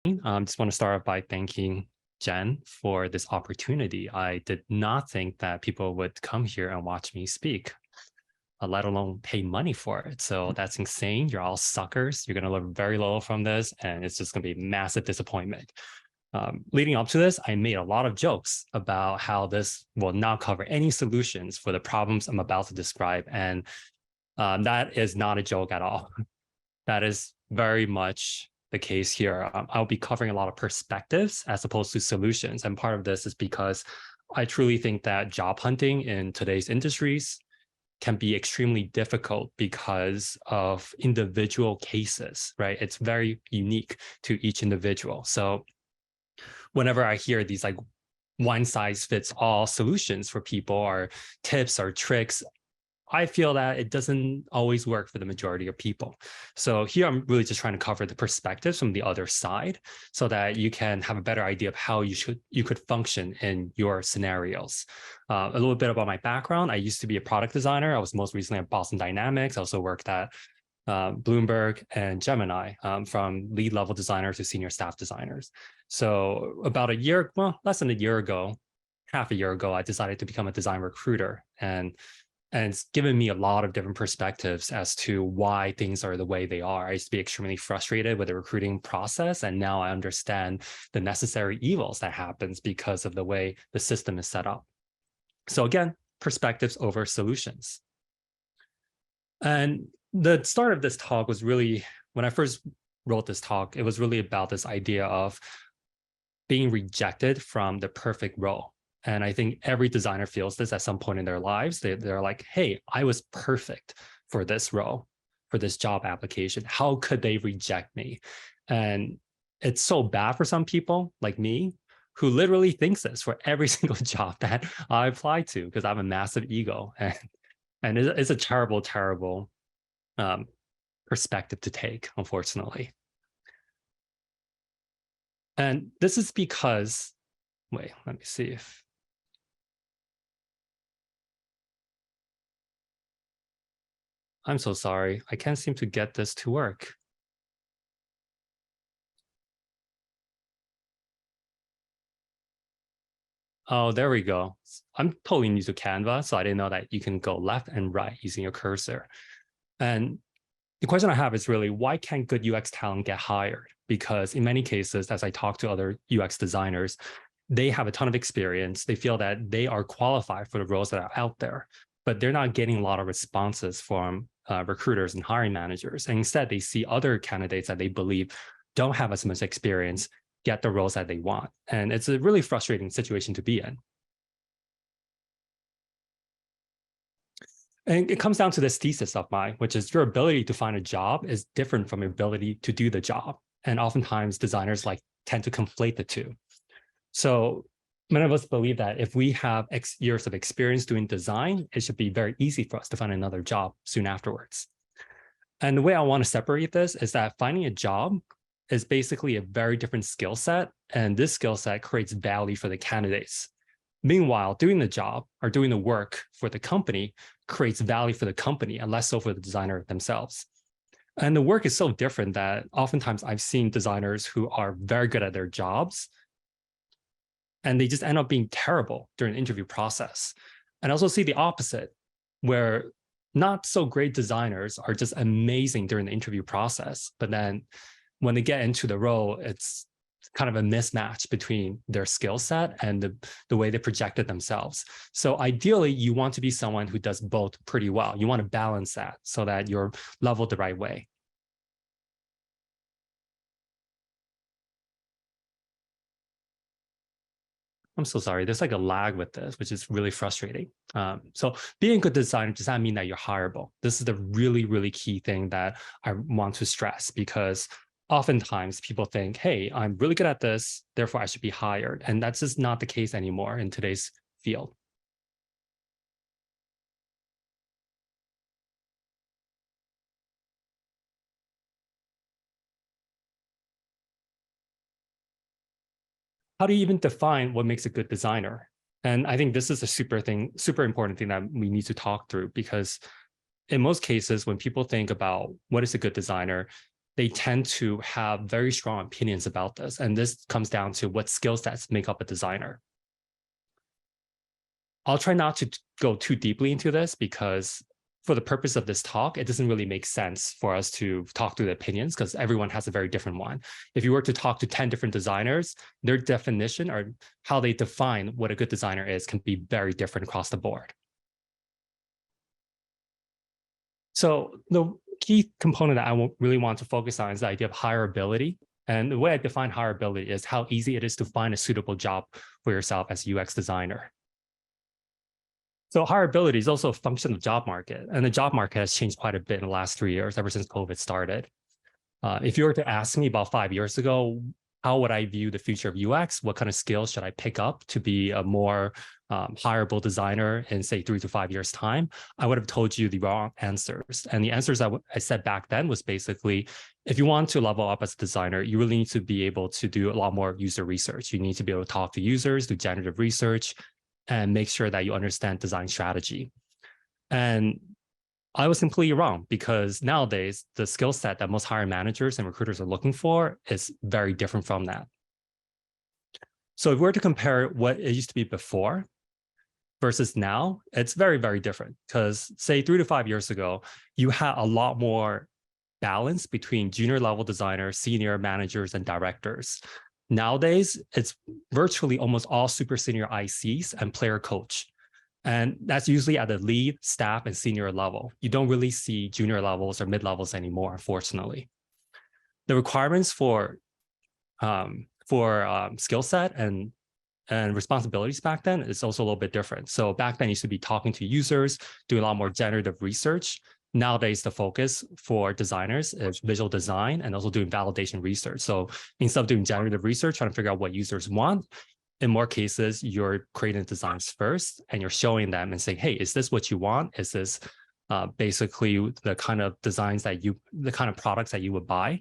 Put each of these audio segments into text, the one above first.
Just want to start off by thanking Jen for this opportunity. I did not think that people would come here and watch me speak, let alone pay money for it. So that's insane. You're all suckers. You're going to learn very little from this, and it's just going to be a massive disappointment. Leading up to this, I made a lot of jokes about how this will not cover any solutions for the problems I'm about to describe. And that is not a joke at all. That is very much the case here. I'll be covering a lot of perspectives as opposed to solutions. And part of this is because I truly think that job hunting in today's industries can be extremely difficult because of individual cases, right? It's very unique to each individual. So whenever I hear these like one size fits all solutions for people or tips or tricks, I feel that it doesn't always work for the majority of people. So here I'm really just trying to cover the perspectives from the other side so that you can have a better idea of how you could function in your scenarios. A little bit about my background. I used to be a product designer. I was most recently at Boston Dynamics. I also worked at Bloomberg and Gemini, from lead level designers to senior staff designers. So about a year, well, less than a year ago, half a year ago, I decided to become a design recruiter. And it's given me a lot of different perspectives as to why things are the way they are. I used to be extremely frustrated with the recruiting process, and now I understand the necessary evils that happens because of the way the system is set up. So again, perspectives over solutions. And the start of this talk was really, when I first wrote this talk, it was really about this idea of being rejected from the perfect role. And I think every designer feels this at some point in their lives. They're like, hey, I was perfect for this role, for this job application. How could they reject me? And it's so bad for some people like me, who literally thinks this for every single job that I apply to, because I have a massive ego. And it's a terrible, terrible perspective to take, unfortunately. And this is because, wait, let me see if, I'm so sorry. I can't seem to get this to work. Oh, there we go. I'm totally new to Canva, so I didn't know that you can go left and right using your cursor. And the question I have is really, why can't good UX talent get hired? Because in many cases, as I talk to other UX designers, they have a ton of experience. They feel that they are qualified for the roles that are out there, but they're not getting a lot of responses from recruiters and hiring managers. And instead, they see other candidates that they believe don't have as much experience get the roles that they want. And it's a really frustrating situation to be in. And it comes down to this thesis of mine, which is your ability to find a job is different from your ability to do the job. And oftentimes designers tend to conflate the two. So many of us believe that if we have X years of experience doing design, it should be very easy for us to find another job soon afterwards. And the way I want to separate this is that finding a job is basically a very different skill set. And this skill set creates value for the candidates. Meanwhile, doing the job or doing the work for the company creates value for the company and less so for the designer themselves. And the work is so different that oftentimes I've seen designers who are very good at their jobs, and they just end up being terrible during the interview process. And I also see the opposite, where not so great designers are just amazing during the interview process, but then when they get into the role, it's kind of a mismatch between their skill set and the way they projected themselves. So ideally, you want to be someone who does both pretty well. You want to balance that so that you're leveled the right way. I'm so sorry. There's like a lag with this, which is really frustrating. So being a good designer does not mean that you're hireable. This is the really, really key thing that I want to stress, because oftentimes people think, hey, I'm really good at this, therefore I should be hired. And that's just not the case anymore in today's field. How do you even define what makes a good designer? And I think this is a super important thing that we need to talk through, because in most cases, when people think about what is a good designer, they tend to have very strong opinions about this. And this comes down to what skill sets make up a designer. I'll try not to go too deeply into this because for the purpose of this talk, it doesn't really make sense for us to talk through the opinions because everyone has a very different one. If you were to talk to 10 different designers, their definition or how they define what a good designer is can be very different across the board. So the key component that I really want to focus on is the idea of hireability. And the way I define hireability is how easy it is to find a suitable job for yourself as a UX designer. So hireability is also a function of the job market. And the job market has changed quite a bit in the last 3 years, ever since COVID started. If you were to ask me about 5 years ago, how would I view the future of UX? What kind of skills should I pick up to be a more hireable designer in, say, 3 to 5 years' time? I would have told you the wrong answers. And the answers I said back then was basically, if you want to level up as a designer, you really need to be able to do a lot more user research. You need to be able to talk to users, do generative research, and make sure that you understand design strategy. And I was completely wrong because nowadays, the skill set that most hiring managers and recruiters are looking for is very different from that. So if we were to compare what it used to be before versus now, it's very, very different because say 3 to 5 years ago, you had a lot more balance between junior level designers, senior managers, and directors. Nowadays, it's virtually almost all super senior ICs and player coach. And that's usually at the lead, staff, and senior level. You don't really see junior levels or mid-levels anymore, unfortunately. The requirements for skill set and responsibilities back then is also a little bit different. So back then, you should be talking to users, doing a lot more generative research. Nowadays, the focus for designers is visual design and also doing validation research. So instead of doing generative research, trying to figure out what users want, in more cases, you're creating designs first and you're showing them and saying, hey, is this what you want? Is this basically the kind of designs that the kind of products that you would buy?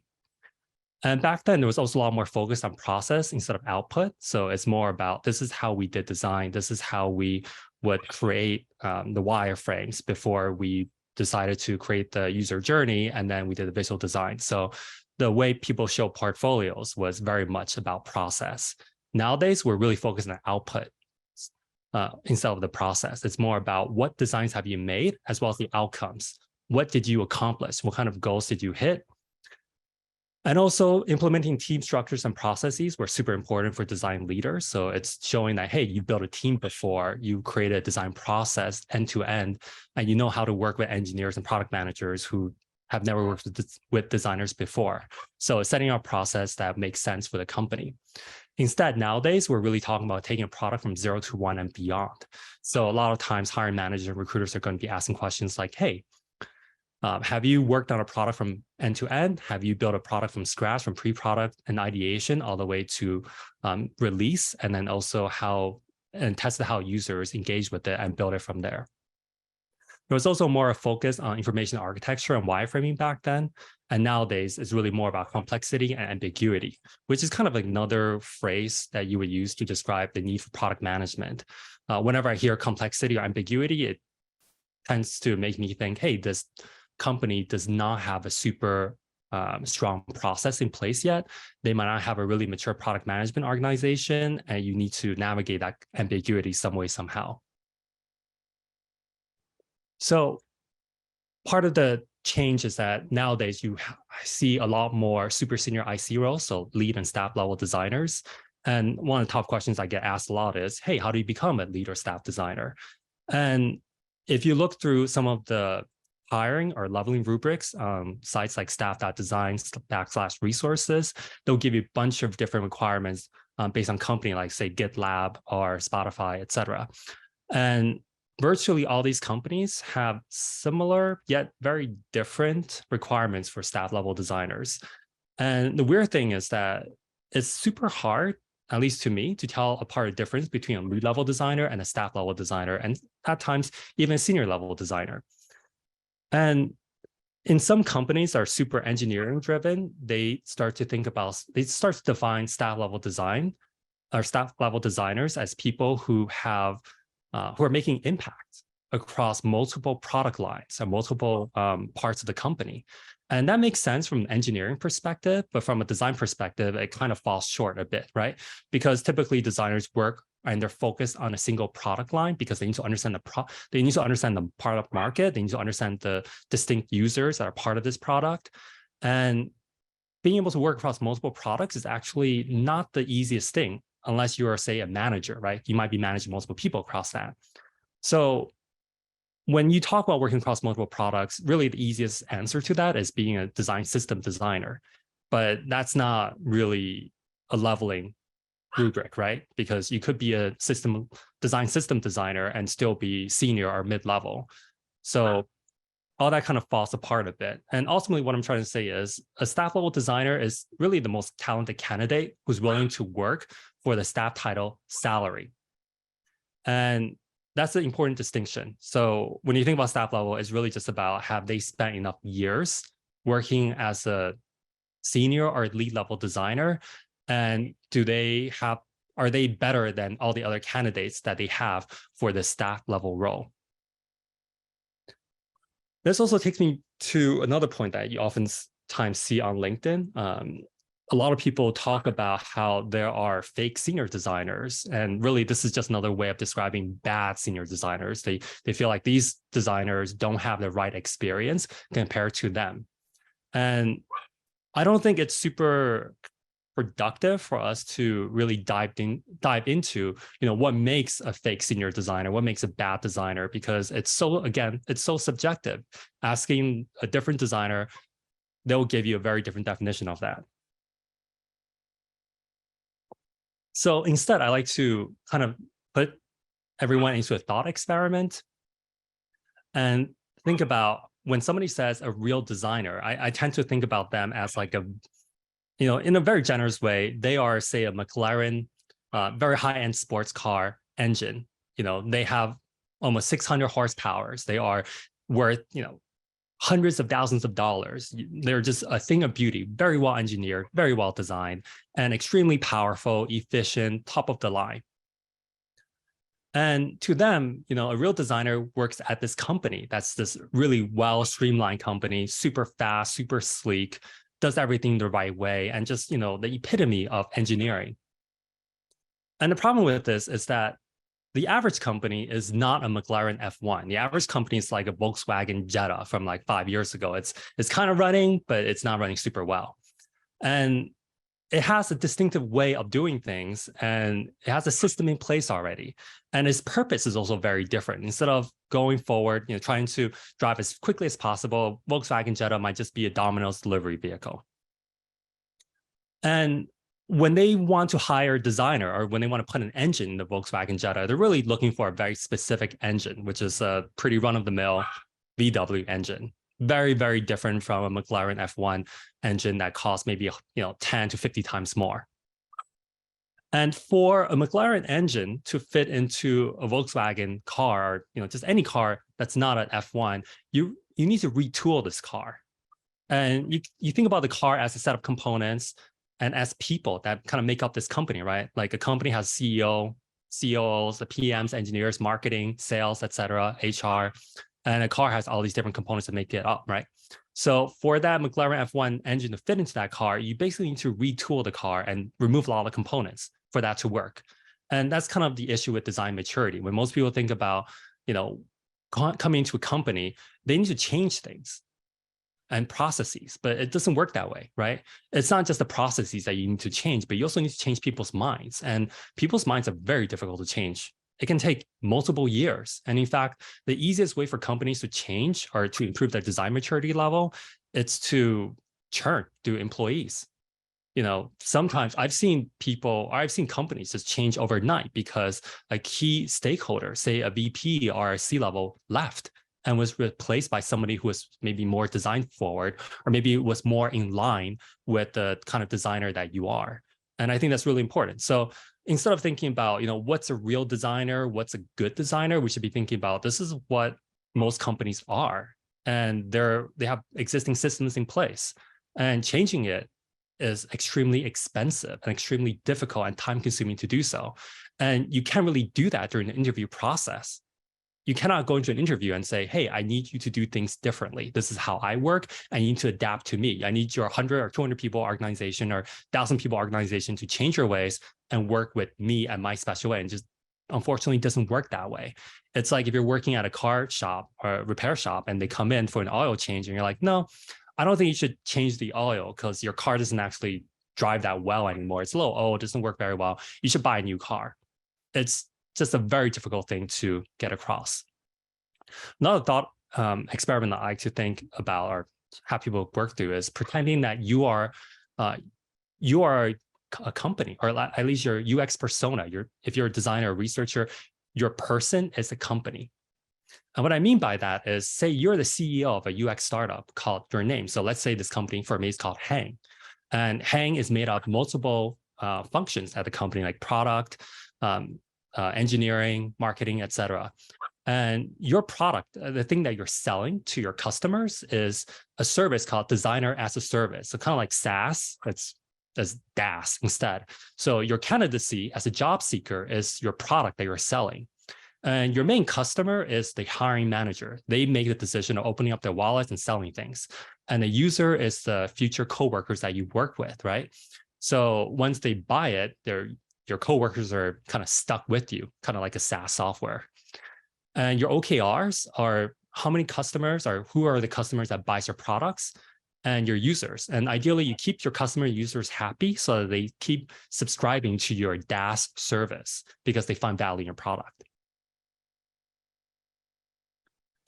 And back then, there was also a lot more focus on process instead of output. So it's more about this is how we did design. This is how we would create the wireframes before we decided to create the user journey, and then we did the visual design. So the way people show portfolios was very much about process. Nowadays, we're really focused on output instead of the process. It's more about what designs have you made, as well as the outcomes. What did you accomplish? What kind of goals did you hit? And also implementing team structures and processes were super important for design leaders. So it's showing that, hey, you built a team before, you created a design process end to end, and you know how to work with engineers and product managers who have never worked with designers before. So setting up a process that makes sense for the company. Instead, nowadays, we're really talking about taking a product from 0 to 1 and beyond. So a lot of times hiring managers and recruiters are going to be asking questions like, hey, have you worked on a product from end to end? Have you built a product from scratch, from pre-product and ideation all the way to release? And then also tested how users engage with it and build it from there. There was also more a focus on information architecture and wireframing back then. And nowadays, it's really more about complexity and ambiguity, which is kind of another phrase that you would use to describe the need for product management. Whenever I hear complexity or ambiguity, it tends to make me think, hey, this company does not have a super strong process in place yet. They might not have a really mature product management organization, and you need to navigate that ambiguity some way, somehow. So part of the change is that nowadays you see a lot more super senior IC roles, so lead and staff level designers. And one of the top questions I get asked a lot is, hey, how do you become a lead or staff designer? And if you look through some of the hiring or leveling rubrics, sites like staff.design/resources, they'll give you a bunch of different requirements based on company, like say GitLab or Spotify, et cetera. And virtually all these companies have similar yet very different requirements for staff level designers. And the weird thing is that it's super hard, at least to me, to tell apart the difference between a lead level designer and a staff level designer, and at times even a senior level designer. And in some companies that are super engineering driven, they start to define staff level design or staff level designers as people who are making impact across multiple product lines and multiple parts of the company. And that makes sense from an engineering perspective, but from a design perspective, it kind of falls short a bit, right? Because typically designers work and they're focused on a single product line because they need to understand they need to understand the product market, they need to understand the distinct users that are part of this product. And being able to work across multiple products is actually not the easiest thing unless you are, say, a manager, right? You might be managing multiple people across that. So when you talk about working across multiple products, really the easiest answer to that is being a design system designer. But that's not really a leveling rubric, right? Because you could be a design system designer and still be senior or mid-level. So all that kind of falls apart a bit. And ultimately, what I'm trying to say is a staff level designer is really the most talented candidate who's willing to work for the staff title salary. And that's an important distinction. So when you think about staff level, it's really just about have they spent enough years working as a senior or lead level designer, and are they better than all the other candidates that they have for the staff level role? This also takes me to another point that you oftentimes see on LinkedIn. A lot of people talk about how there are fake senior designers, and really this is just another way of describing bad senior designers. They feel like these designers don't have the right experience compared to them. And I don't think it's super productive for us to really dive into, what makes a fake senior designer, what makes a bad designer, because it's so subjective. Asking a different designer, they'll give you a very different definition of that. So instead, I like to kind of put everyone into a thought experiment and think about when somebody says a real designer, I tend to think about them as like in a very generous way, they are, say, a McLaren, very high-end sports car engine. They have almost 600 horsepower. They are worth, hundreds of thousands of dollars. They're just a thing of beauty, very well engineered, very well designed, and extremely powerful, efficient, top of the line. And to them, a real designer works at this company that's this really well streamlined company, super fast, super sleek, does everything the right way, and just, the epitome of engineering. And the problem with this is that the average company is not a McLaren F1. The average company is like a Volkswagen Jetta from like 5 years ago. It's kind of running, but it's not running super well. And it has a distinctive way of doing things, and it has a system in place already. And its purpose is also very different. Instead of going forward, trying to drive as quickly as possible, Volkswagen Jetta might just be a Domino's delivery vehicle. And when they want to hire a designer, or when they want to put an engine in the Volkswagen Jetta, they're really looking for a very specific engine, which is a pretty run-of-the-mill VW engine. Very, very different from a McLaren F1 engine that costs maybe 10 to 50 times more. And for a McLaren engine to fit into a Volkswagen car, or just any car that's not an F1, you need to retool this car. And you think about the car as a set of components and as people that kind of make up this company, right? Like a company has CEO, COOs, the PMs, engineers, marketing, sales, etc., HR. And a car has all these different components that make it up, right? So for that McLaren F1 engine to fit into that car, you basically need to retool the car and remove a lot of components for that to work. And that's kind of the issue with design maturity. When most people think about, coming into a company, they need to change things and processes, but it doesn't work that way, right? It's not just the processes that you need to change, but you also need to change people's minds. And people's minds are very difficult to change. It can take multiple years. And in fact, the easiest way for companies to change or to improve their design maturity level, it's to churn through employees. Sometimes I've seen companies just change overnight because a key stakeholder, say a VP or a C-level, left and was replaced by somebody who was maybe more design forward, or maybe was more in line with the kind of designer that you are. And I think that's really important. So instead of thinking about, what's a real designer, what's a good designer, we should be thinking about this is what most companies are. And they have existing systems in place. And changing it is extremely expensive and extremely difficult and time consuming to do so. And you can't really do that during the interview process. you cannot go into an interview and say, hey, I need you to do things differently. This is how I work. I need to adapt to me. I need your 100 or 200 people organization or 1,000 people organization to change your ways and work with me and my special way. And just unfortunately doesn't work that way. It's like if you're working at a car shop or a repair shop and they come in for an oil change and you're like, no, I don't think you should change the oil because your car doesn't actually drive that well anymore. It's a little old, it doesn't work very well. You should buy a new car. It's just a very difficult thing to get across. Another thought experiment that I like to think about or have people work through is pretending that you are a company, or at least your UX persona. If you're a designer or researcher, your person is a company. And what I mean by that is, say you're the CEO of a UX startup called your name. So let's say this company for me is called Hang. And Hang is made of multiple functions at the company, like product, engineering, marketing, etc. And your product, the thing that you're selling to your customers is a service called Designer as a Service. So kind of like SaaS, it's as DaaS instead. So your candidacy as a job seeker is your product that you're selling. And your main customer is the hiring manager. They make the decision of opening up their wallets and selling things. And the user is the future coworkers that you work with, right? So once they buy it, your coworkers are kind of stuck with you, kind of like a SaaS software. And your OKRs are how many customers or who are the customers that buys your products, and your users. And ideally, you keep your customer users happy so that they keep subscribing to your DaaS service because they find value in your product.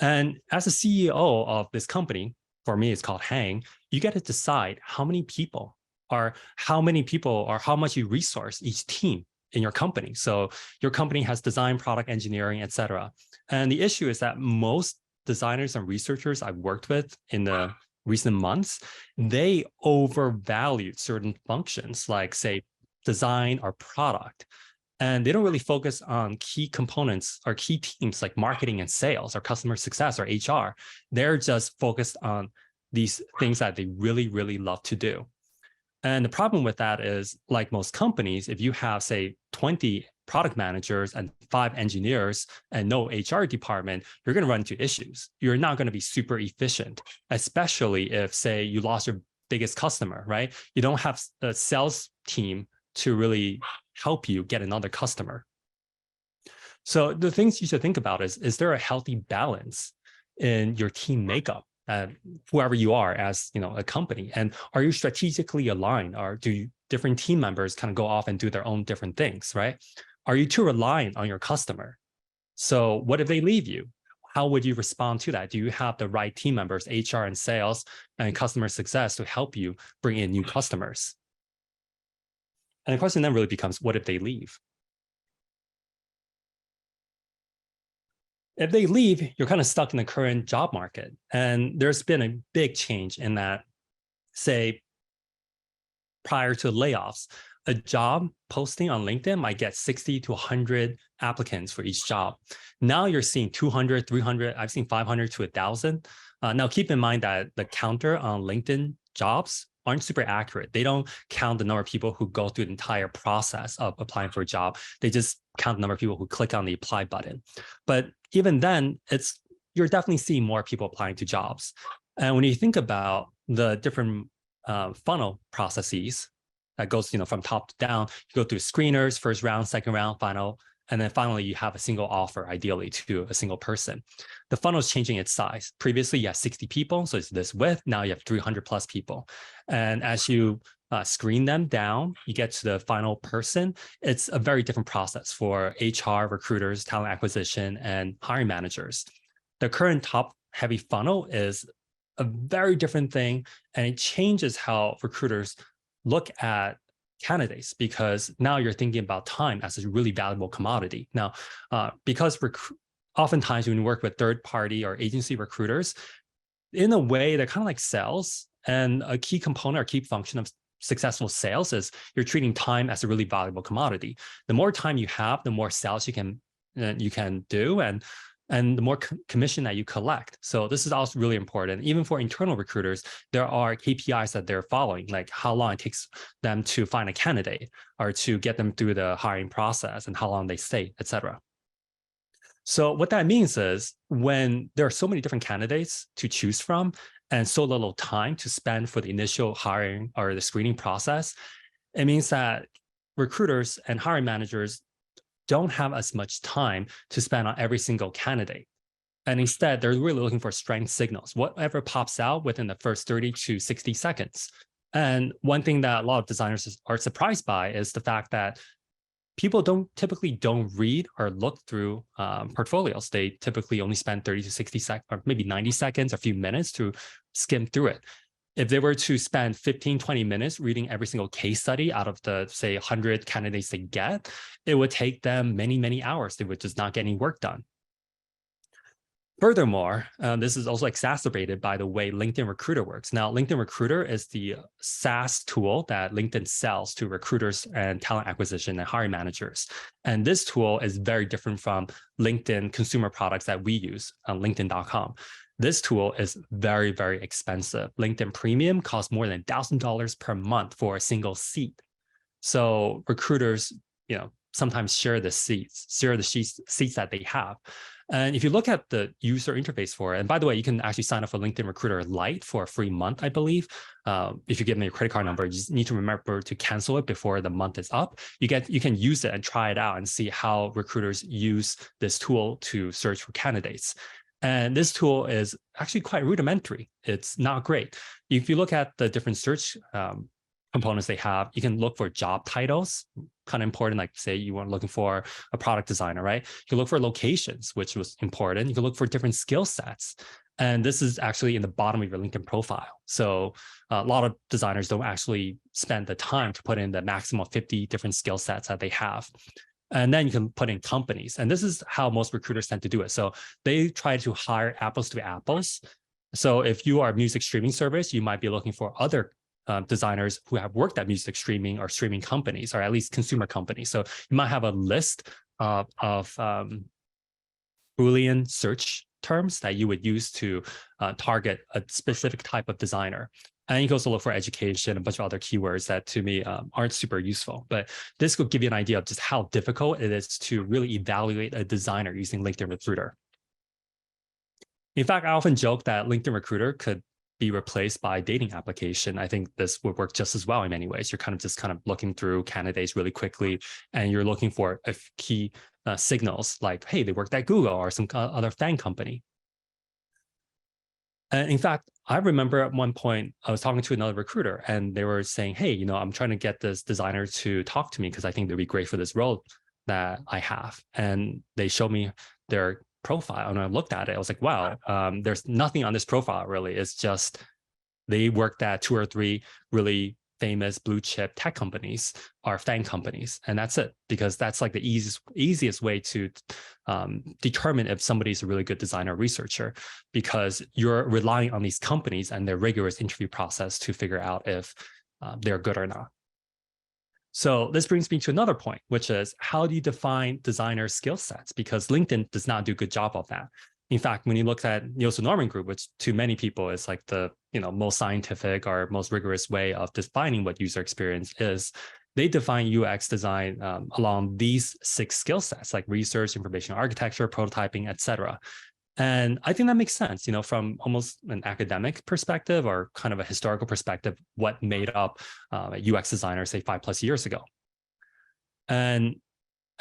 And as a CEO of this company, for me, it's called Hang, you get to decide how many people or how much you resource each team in your company. So your company has design, product, engineering, et cetera. And the issue is that most designers and researchers I've worked with in the recent months, they overvalued certain functions like, say, design or product. And they don't really focus on key components or key teams like marketing and sales or customer success or HR. They're just focused on these things that they really, really love to do. And the problem with that is, like most companies, if you have, say, 20 product managers and 5 engineers and no HR department, you're going to run into issues. You're not going to be super efficient, especially if, say, you lost your biggest customer, right? You don't have a sales team to really help you get another customer. So the things you should think about is there a healthy balance in your team makeup? Whoever you are as a company, and are you strategically aligned, or do different team members kind of go off and do their own different things, right? Are you too reliant on your customer? So what if they leave you? How would you respond to that? Do you have the right team members, HR and sales and customer success, to help you bring in new customers? And the question then really becomes, what if they leave? If they leave, you're kind of stuck in the current job market. And there's been a big change in that, say, prior to layoffs, a job posting on LinkedIn might get 60 to 100 applicants for each job. Now you're seeing 200, 300, I've seen 500 to 1,000. Now keep in mind that the counter on LinkedIn jobs aren't super accurate. They don't count the number of people who go through the entire process of applying for a job. They just count the number of people who click on the apply button. But even then, you're definitely seeing more people applying to jobs. And when you think about the different funnel processes that goes from top to down, you go through screeners, first round, second round, final, and then finally you have a single offer, ideally to a single person. The funnel is changing its size. Previously, you had 60 people, so it's this width. Now you have 300 plus people. And as you screen them down, you get to the final person. It's a very different process for HR, recruiters, talent acquisition, and hiring managers. The current top-heavy funnel is a very different thing, and it changes how recruiters look at candidates, because now you're thinking about time as a really valuable commodity. Now, because oftentimes when you work with third-party or agency recruiters, in a way, they're kind of like sales, and a key component or key function of successful sales is you're treating time as a really valuable commodity. The more time you have, the more sales you can do, and the more commission that you collect. So this is also really important. Even for internal recruiters, there are KPIs that they're following, like how long it takes them to find a candidate or to get them through the hiring process and how long they stay, et cetera. So what that means is when there are so many different candidates to choose from and so little time to spend for the initial hiring or the screening process, it means that recruiters and hiring managers don't have as much time to spend on every single candidate. And instead, they're really looking for strength signals, whatever pops out within the first 30 to 60 seconds. And one thing that a lot of designers are surprised by is the fact that people typically don't read or look through portfolios. They typically only spend 30 to 60 seconds, or maybe 90 seconds, a few minutes to skim through it. If they were to spend 15, 20 minutes reading every single case study out of the, say, 100 candidates they get, it would take them many, many hours. They would just not get any work done. Furthermore, this is also exacerbated by the way LinkedIn Recruiter works. Now, LinkedIn Recruiter is the SaaS tool that LinkedIn sells to recruiters and talent acquisition and hiring managers. And this tool is very different from LinkedIn consumer products that we use on LinkedIn.com. This tool is very, very expensive. LinkedIn Premium costs more than $1,000 per month for a single seat. So recruiters, sometimes share the seats that they have. And if you look at the user interface for it, and by the way, you can actually sign up for LinkedIn Recruiter Lite for a free month, I believe. If you give me your credit card number, you just need to remember to cancel it before the month is up. You can use it and try it out and see how recruiters use this tool to search for candidates. And this tool is actually quite rudimentary. It's not great. If you look at the different search components they have, you can look for job titles, kind of important. Like say you are looking for a product designer, right? You can look for locations, which was important. You can look for different skill sets. And this is actually in the bottom of your LinkedIn profile. So a lot of designers don't actually spend the time to put in the maximum of 50 different skill sets that they have. And then you can put in companies. And this is how most recruiters tend to do it. So they try to hire apples to apples. So if you are a music streaming service, you might be looking for other designers who have worked at music streaming or streaming companies, or at least consumer companies. So you might have a list of Boolean search terms that you would use to target a specific type of designer. And you can also look for education, a bunch of other keywords that to me aren't super useful. But this could give you an idea of just how difficult it is to really evaluate a designer using LinkedIn Recruiter. In fact, I often joke that LinkedIn Recruiter could be replaced by dating application. I think this would work just as well in many ways. You're kind of looking through candidates really quickly, and you're looking for a key signals like, hey, they worked at Google or some other FAANG company. And in fact, I remember at one point I was talking to another recruiter and they were saying, hey, I'm trying to get this designer to talk to me because I think they'd be great for this role that I have. And they showed me their profile and I looked at it. I was like, wow, there's nothing on this profile really. It's just they worked at 2 or 3 really famous blue chip tech companies or FAANG companies. And that's it, because that's like the easiest way to determine if somebody's a really good designer or researcher, because you're relying on these companies and their rigorous interview process to figure out if they're good or not. So this brings me to another point, which is how do you define designer skill sets? Because LinkedIn does not do a good job of that. In fact, when you look at Nielsen Norman Group, which to many people is like the most scientific or most rigorous way of defining what user experience is, they define UX design along these 6 skill sets like research, information architecture, prototyping, etc. And I think that makes sense, from almost an academic perspective or kind of a historical perspective, what made up a UX designer, say 5+ years ago. And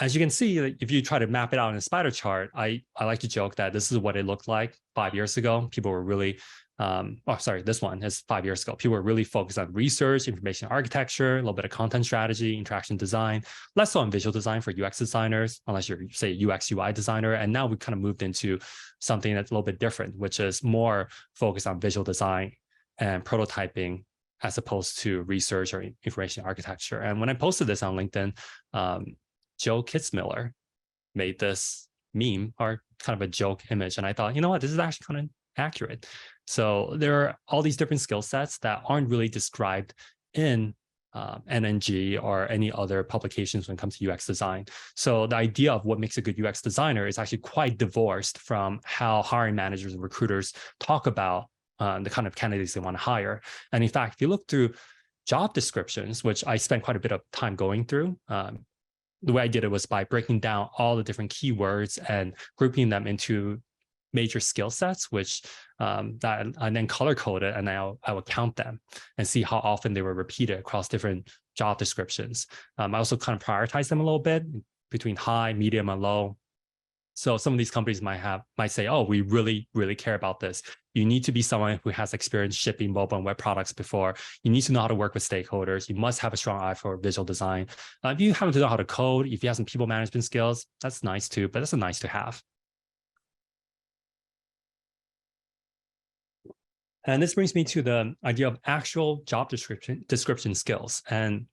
as you can see, if you try to map it out in a spider chart, I like to joke that this is what it looked like 5 years ago. People were really, this one is 5 years ago. People were really focused on research, information architecture, a little bit of content strategy, interaction design, less so on visual design for UX designers, unless you're, say, UX UI designer. And now we kind of moved into something that's a little bit different, which is more focused on visual design and prototyping as opposed to research or information architecture. And when I posted this on LinkedIn, Joe Kitzmiller made this meme or kind of a joke image. And I thought, what, this is actually kind of accurate. So there are all these different skill sets that aren't really described in NNG or any other publications when it comes to UX design. So the idea of what makes a good UX designer is actually quite divorced from how hiring managers and recruiters talk about the kind of candidates they want to hire. And in fact, if you look through job descriptions, which I spent quite a bit of time going through, the way I did it was by breaking down all the different keywords and grouping them into major skill sets, which that and then color coded, and I would count them and see how often they were repeated across different job descriptions. I also kind of prioritize them a little bit between high, medium, and low. So some of these companies might say, oh, we really, really care about this. You need to be someone who has experience shipping mobile and web products before. You need to know how to work with stakeholders. You must have a strong eye for visual design. If you happen to know how to code, if you have some people management skills, that's nice too, but that's a nice to have. And this brings me to the idea of actual job description skills. And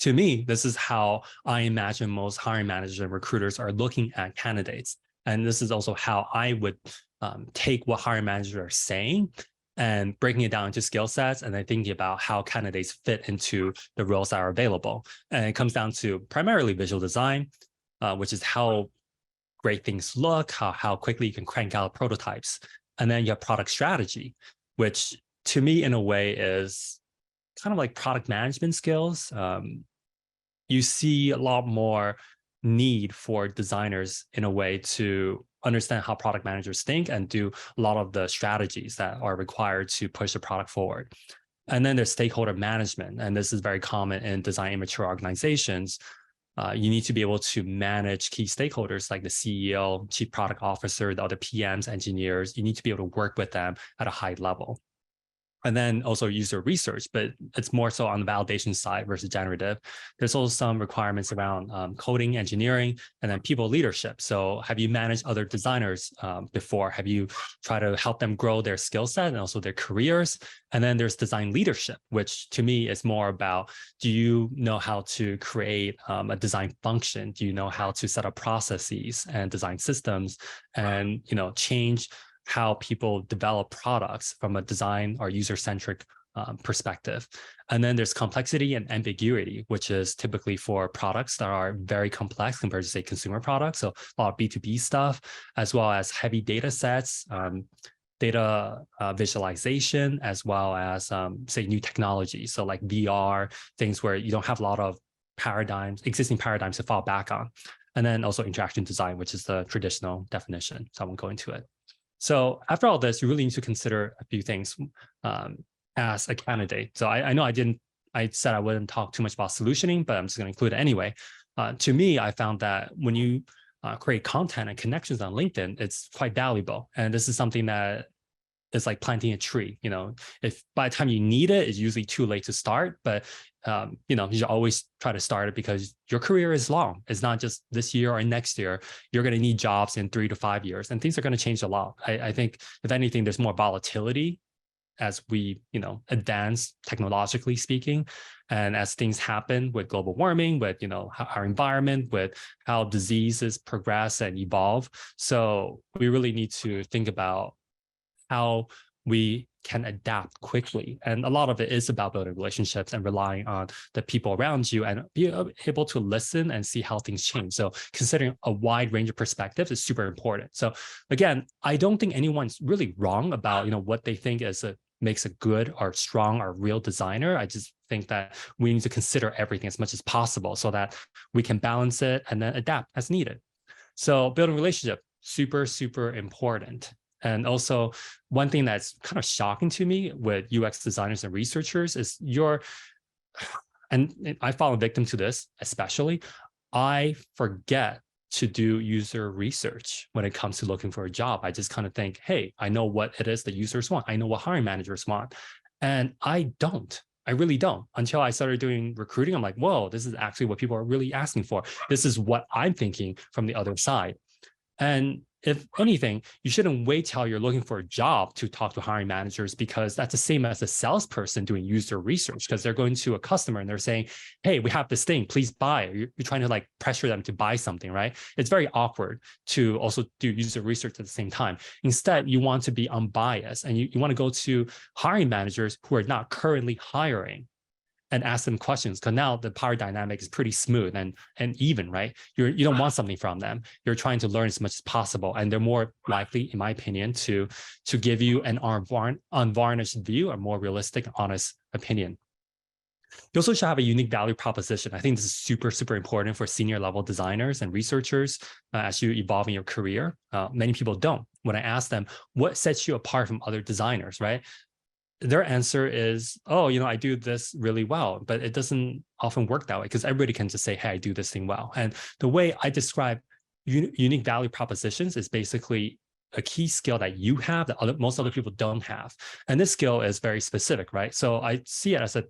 to me, this is how I imagine most hiring managers and recruiters are looking at candidates. And this is also how I would take what hiring managers are saying and breaking it down into skill sets, and then thinking about how candidates fit into the roles that are available. And it comes down to primarily visual design, which is how great things look, how quickly you can crank out prototypes. And then you have product strategy, which to me, in a way, is kind of like product management skills. You see a lot more need for designers in a way to understand how product managers think and do a lot of the strategies that are required to push the product forward. And then there's stakeholder management, and this is very common in design immature organizations. You need to be able to manage key stakeholders like the CEO, chief product officer, the other PMs, engineers. You need to be able to work with them at a high level. And then also user research, but it's more so on the validation side versus generative. There's also some requirements around coding, engineering, and then people leadership. So have you managed other designers before? Have you tried to help them grow their skill set and also their careers? And then there's design leadership, which to me is more about, do you know how to create a design function? Do you know how to set up processes and design systems and, change how people develop products from a design or user-centric perspective? And then there's complexity and ambiguity, which is typically for products that are very complex compared to, say, consumer products. So a lot of B2B stuff, as well as heavy data sets, data visualization, as well as, say, new technologies. So like VR, things where you don't have a lot of existing paradigms to fall back on. And then also interaction design, which is the traditional definition. So I won't go into it. So after all this, you really need to consider a few things as a candidate. So I know I said I wouldn't talk too much about solutioning, but I'm just going to include it anyway. To me, I found that when you create content and connections on LinkedIn, it's quite valuable. And this is something that is like planting a tree. If by the time you need it, it's usually too late to start. But you should always try to start it, because your career is long. It's not just this year or next year. You're going to need jobs in 3 to 5 years, and things are going to change a lot. I think if anything, there's more volatility as we, advance technologically speaking, and as things happen with global warming, with, our environment, with how diseases progress and evolve. So we really need to think about how we can adapt quickly. And a lot of it is about building relationships and relying on the people around you and be able to listen and see how things change. So considering a wide range of perspectives is super important. So again, I don't think anyone's really wrong about, what they think makes a good or strong or real designer. I just think that we need to consider everything as much as possible so that we can balance it and then adapt as needed. So building relationship, super, super important. And also, one thing that's kind of shocking to me with UX designers and researchers is and I fall a victim to this, especially, I forget to do user research when it comes to looking for a job. I just kind of think, hey, I know what it is that users want. I know what hiring managers want. And I really don't. Until I started doing recruiting, I'm like, whoa, this is actually what people are really asking for. This is what I'm thinking from the other side. And if anything, you shouldn't wait till you're looking for a job to talk to hiring managers, because that's the same as a salesperson doing user research, because they're going to a customer and they're saying, hey, we have this thing, please buy it. You're trying to like pressure them to buy something, right? It's very awkward to also do user research at the same time. Instead, you want to be unbiased, and you want to go to hiring managers who are not currently hiring and ask them questions, because now the power dynamic is pretty smooth and even, right? You don't want something from them. You're trying to learn as much as possible, and they're more likely, in my opinion, to give you an unvarnished view, a more realistic, honest opinion. You also should have a unique value proposition. I think this is super, super important for senior level designers and researchers as you evolve in your career. Many people don't. When I ask them, what sets you apart from other designers, right? Their answer is, oh, I do this really well, but it doesn't often work that way because everybody can just say, hey, I do this thing well. And the way I describe unique value propositions is basically a key skill that you have that most other people don't have. And this skill is very specific, right? So I see it as a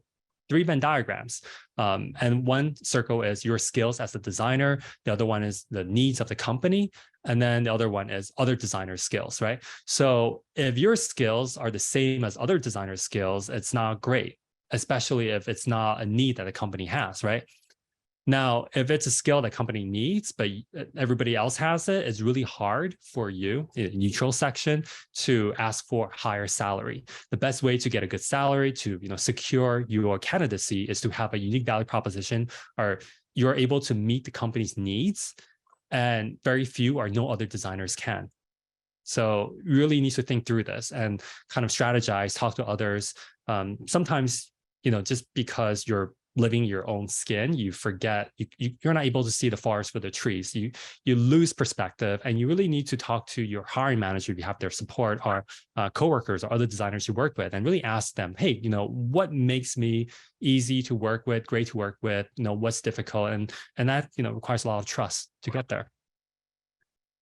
3 Venn diagrams. And one circle is your skills as a designer. The other one is the needs of the company. And then the other one is other designers' skills, right? So if your skills are the same as other designers' skills, it's not great, especially if it's not a need that a company has, right? Now, if it's a skill that company needs, but everybody else has it, it's really hard for you in the neutral section to ask for higher salary. The best way to get a good salary to secure your candidacy is to have a unique value proposition, or you're able to meet the company's needs, and very few or no other designers can. So you really need to think through this and kind of strategize, talk to others. Sometimes, just because you're living your own skin, you forget, you're not able to see the forest for the trees. You lose perspective, and you really need to talk to your hiring manager if you have their support, or coworkers or other designers you work with, and really ask them, hey, what makes me easy to work with, great to work with, what's difficult, and that requires a lot of trust to get there.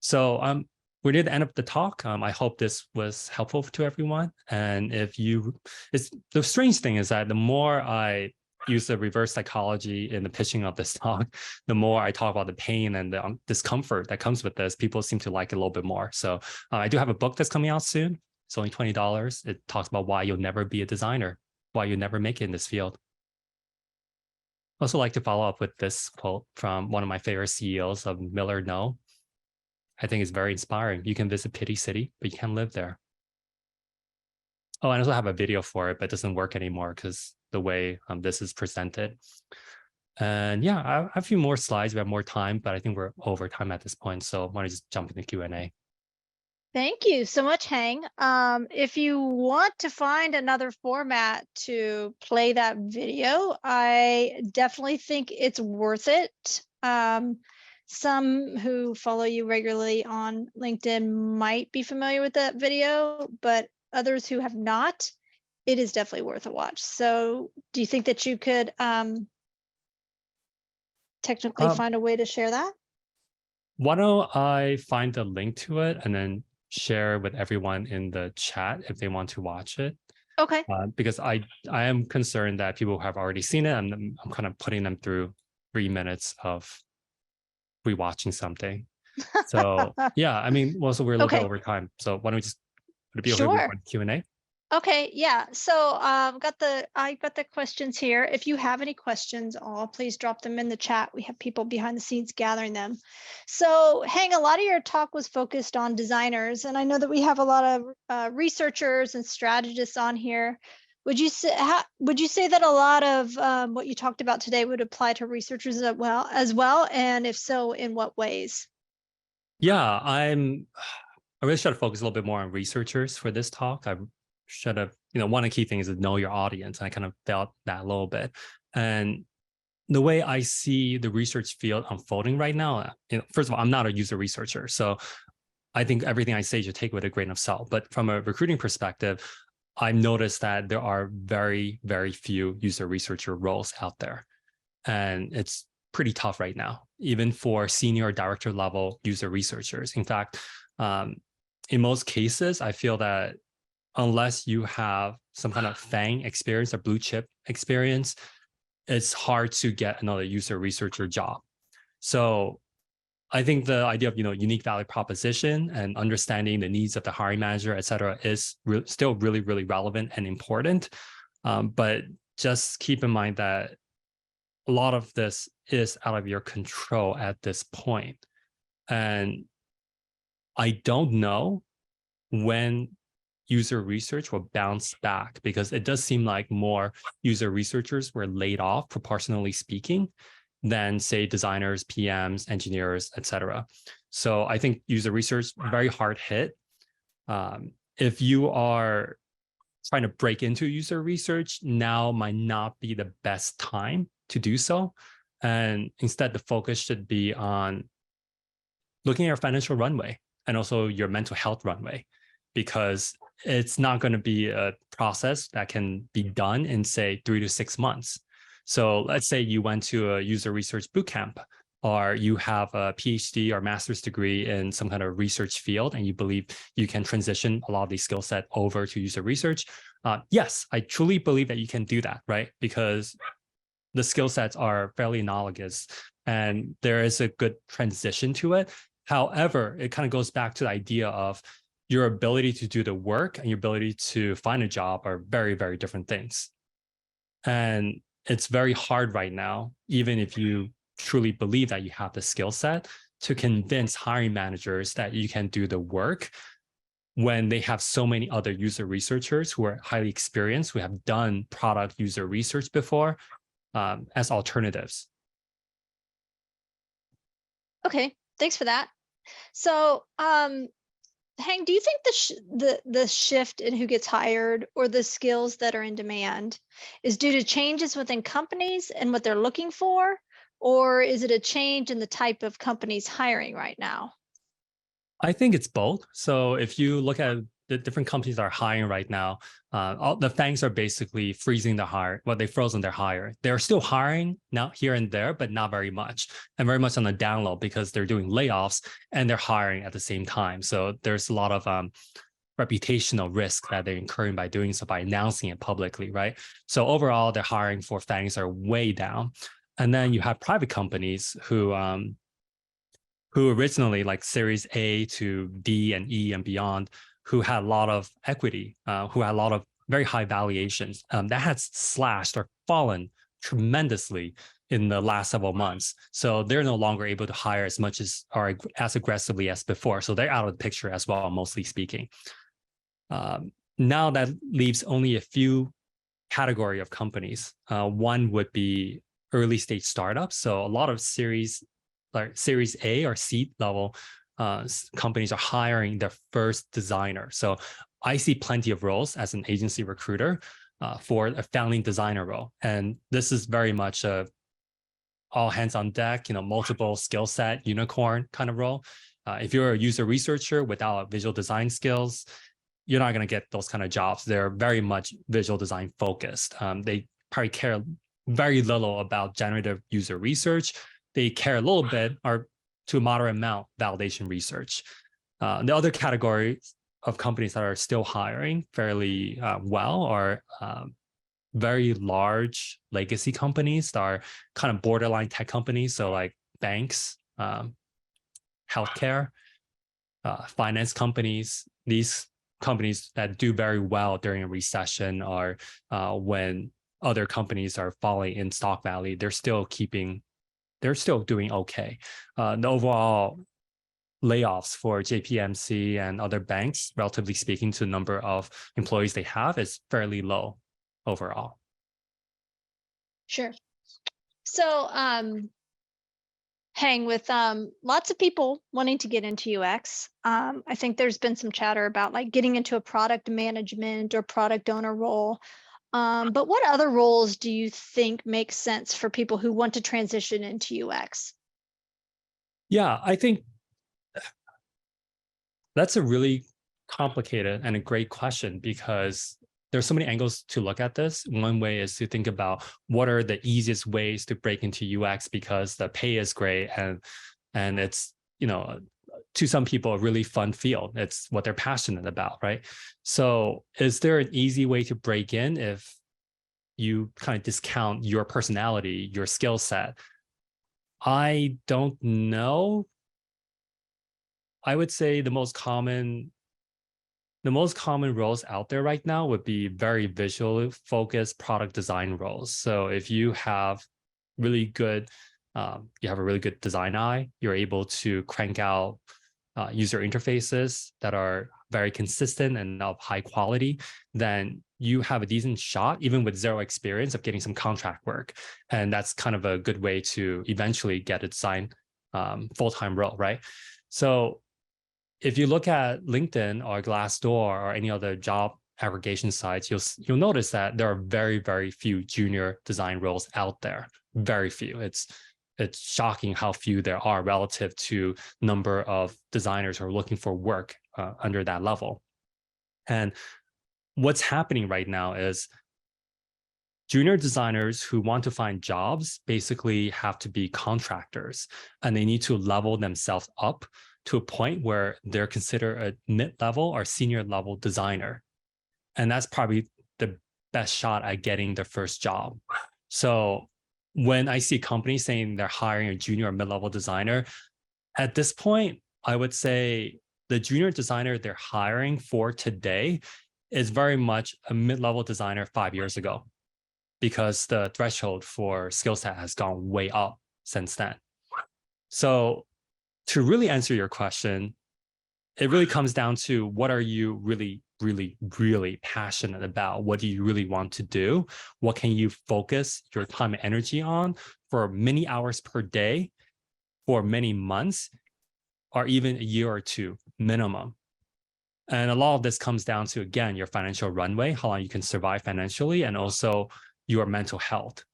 So we're near the end of the talk. I hope this was helpful to everyone. And the strange thing is that the more I use the reverse psychology in the pitching of this talk, the more I talk about the pain and the discomfort that comes with this, people seem to like it a little bit more. So I do have a book that's coming out soon. It's only $20. It talks about why you'll never be a designer, why you'll never make it in this field. I also like to follow up with this quote from one of my favorite CEOs of Miller No. I think it's very inspiring. You can visit Pity City, but you can't live there. Oh, I also have a video for it, but it doesn't work anymore because the way this is presented. And yeah, I have a few more slides. We have more time, but I think we're over time at this point. So I want to just jump into Q&A. Thank you so much, Hang. If you want to find another format to play that video, I definitely think it's worth it. Some who follow you regularly on LinkedIn might be familiar with that video, but others who have not, it is definitely worth a watch. So do you think that you could technically find a way to share that? Why don't I find a link to it and then share with everyone in the chat if they want to watch it? Okay. Because I am concerned that people have already seen it, and I'm kind of putting them through 3 minutes of rewatching something. So yeah, I mean, also we're a little bit over time. So why don't we just would it be okay if we run Q&A? Okay, yeah. So I got the questions here. If you have any questions, please drop them in the chat. We have people behind the scenes gathering them. So Hang, a lot of your talk was focused on designers, and I know that we have a lot of researchers and strategists on here. Would you say that a lot of what you talked about today would apply to researchers as well? And if so, in what ways? Yeah, I really should have focused a little bit more on researchers for this talk. I should have, one of the key things is know your audience. And I kind of felt that a little bit. And the way I see the research field unfolding right now, first of all, I'm not a user researcher. So I think everything I say should take with a grain of salt. But from a recruiting perspective, I've noticed that there are very, very few user researcher roles out there. And it's pretty tough right now, even for senior director level user researchers. In fact, in most cases, I feel that unless you have some kind of FANG experience or blue chip experience, it's hard to get another user researcher job. So I think the idea of unique value proposition and understanding the needs of the hiring manager, et cetera, is still really, really relevant and important. But just keep in mind that a lot of this is out of your control at this point. And I don't know when user research will bounce back, because it does seem like more user researchers were laid off, proportionally speaking, than say designers, PMs, engineers, et cetera. So I think user research, very hard hit. If you are trying to break into user research, now might not be the best time to do so. And instead, the focus should be on looking at your financial runway and also your mental health runway, because it's not going to be a process that can be done in, say, 3 to 6 months. So let's say you went to a user research bootcamp, or you have a PhD or master's degree in some kind of research field, and you believe you can transition a lot of these skill set over to user research. Yes, I truly believe that you can do that, right? Because the skill sets are fairly analogous and there is a good transition to it. However, it kind of goes back to the idea of your ability to do the work and your ability to find a job are very, very different things. And it's very hard right now, even if you truly believe that you have the skill set, to convince hiring managers that you can do the work when they have so many other user researchers who are highly experienced, who have done product user research before, as alternatives. Okay, thanks for that. So, Hang, do you think the shift in who gets hired or the skills that are in demand is due to changes within companies and what they're looking for, or is it a change in the type of companies hiring right now? I think it's both. So if you look at the different companies that are hiring right now, all the FANGs are basically freezing the hire. Well, they've frozen their hire. They're still hiring now here and there, but not very much, and very much on the down low because they're doing layoffs and they're hiring at the same time. So there's a lot of reputational risk that they're incurring by doing so, by announcing it publicly, right? So overall, their hiring for FANGs are way down. And then you have private companies who originally, like Series A to D and E and beyond, who had a lot of equity, who had a lot of very high valuations, that has slashed or fallen tremendously in the last several months. So they're no longer able to hire as much as or as aggressively as before. So they're out of the picture as well, mostly speaking. Now that leaves only a few category of companies. One would be early stage startups. So a lot of Series A or seed level companies are hiring their first designer. So I see plenty of roles as an agency recruiter for a founding designer role. And this is very much a all hands on deck, multiple skill set unicorn kind of role. If you're a user researcher without visual design skills, you're not going to get those kind of jobs. They're very much visual design focused. They probably care very little about generative user research. They care a little bit, or to a moderate amount, validation research. The other category of companies that are still hiring fairly well are very large legacy companies that are kind of borderline tech companies. So like banks, healthcare, finance companies. These companies that do very well during a recession, or when other companies are falling in stock value, they're still doing okay. The overall layoffs for JPMC and other banks, relatively speaking to the number of employees they have, is fairly low overall. Sure. So, Hang, with lots of people wanting to get into UX, I think there's been some chatter about like getting into a product management or product owner role. But what other roles do you think make sense for people who want to transition into UX? Yeah, I think that's a really complicated and a great question, because there's so many angles to look at this. One way is to think about what are the easiest ways to break into UX because the pay is great and it's, to some people, a really fun field. It's what they're passionate about, right? So is there an easy way to break in if you kind of discount your personality, your skill set? I don't know. I would say the most common roles out there right now would be very visually focused product design roles. So if you have really good, you have a really good design eye, you're able to crank out user interfaces that are very consistent and of high quality, then you have a decent shot, even with zero experience, of getting some contract work. And that's kind of a good way to eventually get a design full-time role, right? So if you look at LinkedIn or Glassdoor or any other job aggregation sites, you'll notice that there are very, very few junior design roles out there. Very few. It's shocking how few there are relative to number of designers who are looking for work under that level. And what's happening right now is junior designers who want to find jobs basically have to be contractors, and they need to level themselves up to a point where they're considered a mid-level or senior level designer. And that's probably the best shot at getting their first job. So when I see companies saying they're hiring a junior or mid-level designer, at this point, I would say the junior designer they're hiring for today is very much a mid-level designer 5 years ago, because the threshold for skill set has gone way up since then. So to really answer your question, it really comes down to what are you really, really, really passionate about? What do you really want to do? What can you focus your time and energy on for many hours per day, for many months, or even a year or two minimum? And a lot of this comes down to, again, your financial runway, how long you can survive financially, and also your mental health.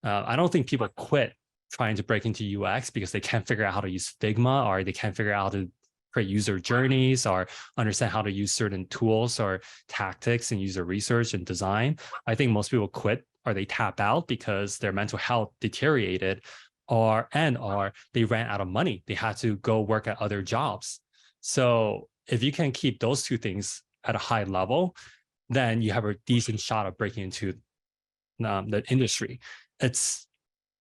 I don't think people quit trying to break into UX because they can't figure out how to use Figma, or they can't figure out how to create user journeys or understand how to use certain tools or tactics and user research and design. I think most people quit or they tap out because their mental health deteriorated, or they ran out of money. They had to go work at other jobs. So if you can keep those two things at a high level, then you have a decent shot of breaking into the industry. It's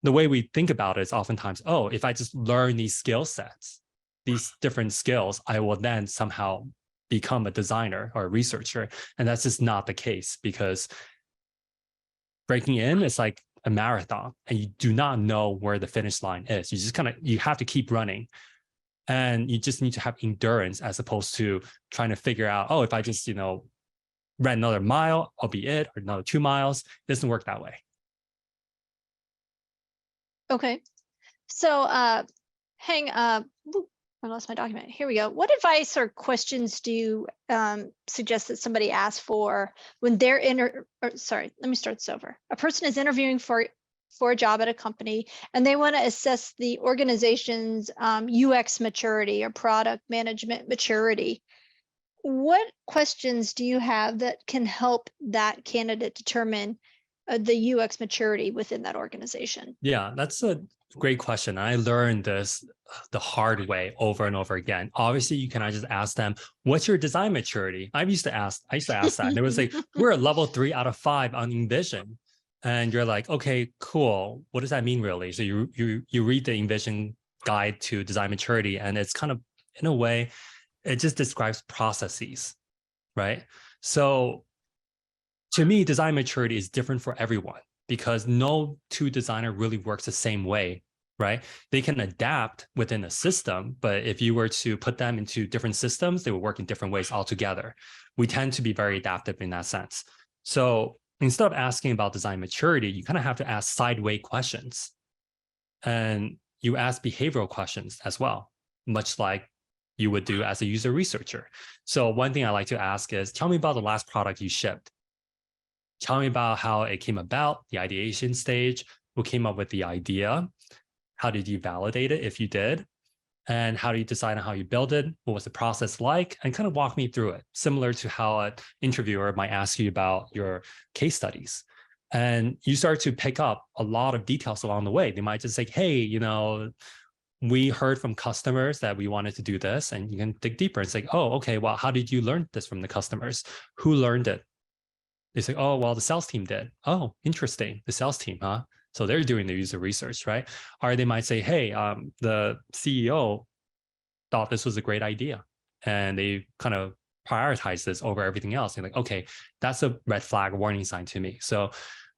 the way we think about it is oftentimes, oh, if I just learn these skill sets, these different skills, I will then somehow become a designer or a researcher. And that's just not the case, because breaking in is like a marathon and you do not know where the finish line is. You have to keep running, and you just need to have endurance as opposed to trying to figure out, oh, if I just, ran another mile, I'll be it, or another 2 miles. It doesn't work that way. Okay. So I lost my document. Here we go. What advice or questions do you suggest that somebody asks for when they're let me start this over. A person is interviewing for a job at a company, and they want to assess the organization's UX maturity or product management maturity. What questions do you have that can help that candidate determine the UX maturity within that organization? Yeah, that's a great question. I learned this the hard way over and over again. Obviously, you cannot just ask them, what's your design maturity? I used to ask that. And it was like, we're a level 3 out of 5 on Envision. And you're like, okay, cool. What does that mean really? So you read the Envision guide to design maturity, and it's kind of, in a way, it just describes processes, right? So to me, design maturity is different for everyone, because no two designer really works the same way, right? They can adapt within a system, but if you were to put them into different systems, they would work in different ways altogether. We tend to be very adaptive in that sense. So instead of asking about design maturity, you kind of have to ask sideway questions. And you ask behavioral questions as well, much like you would do as a user researcher. So one thing I like to ask is, tell me about the last product you shipped. Tell me about how it came about, the ideation stage, who came up with the idea, how did you validate it if you did, and how do you decide on how you build it, what was the process like, and kind of walk me through it, similar to how an interviewer might ask you about your case studies. And you start to pick up a lot of details along the way. They might just say, hey, we heard from customers that we wanted to do this, and you can dig deeper and say, oh, okay, well, how did you learn this from the customers? Who learned it? They say, oh, well, the sales team did. Oh, interesting. The sales team, huh? So they're doing the user research, right? Or they might say, hey, the CEO thought this was a great idea, and they kind of prioritize this over everything else. They're like, okay, that's a red flag, warning sign to me. So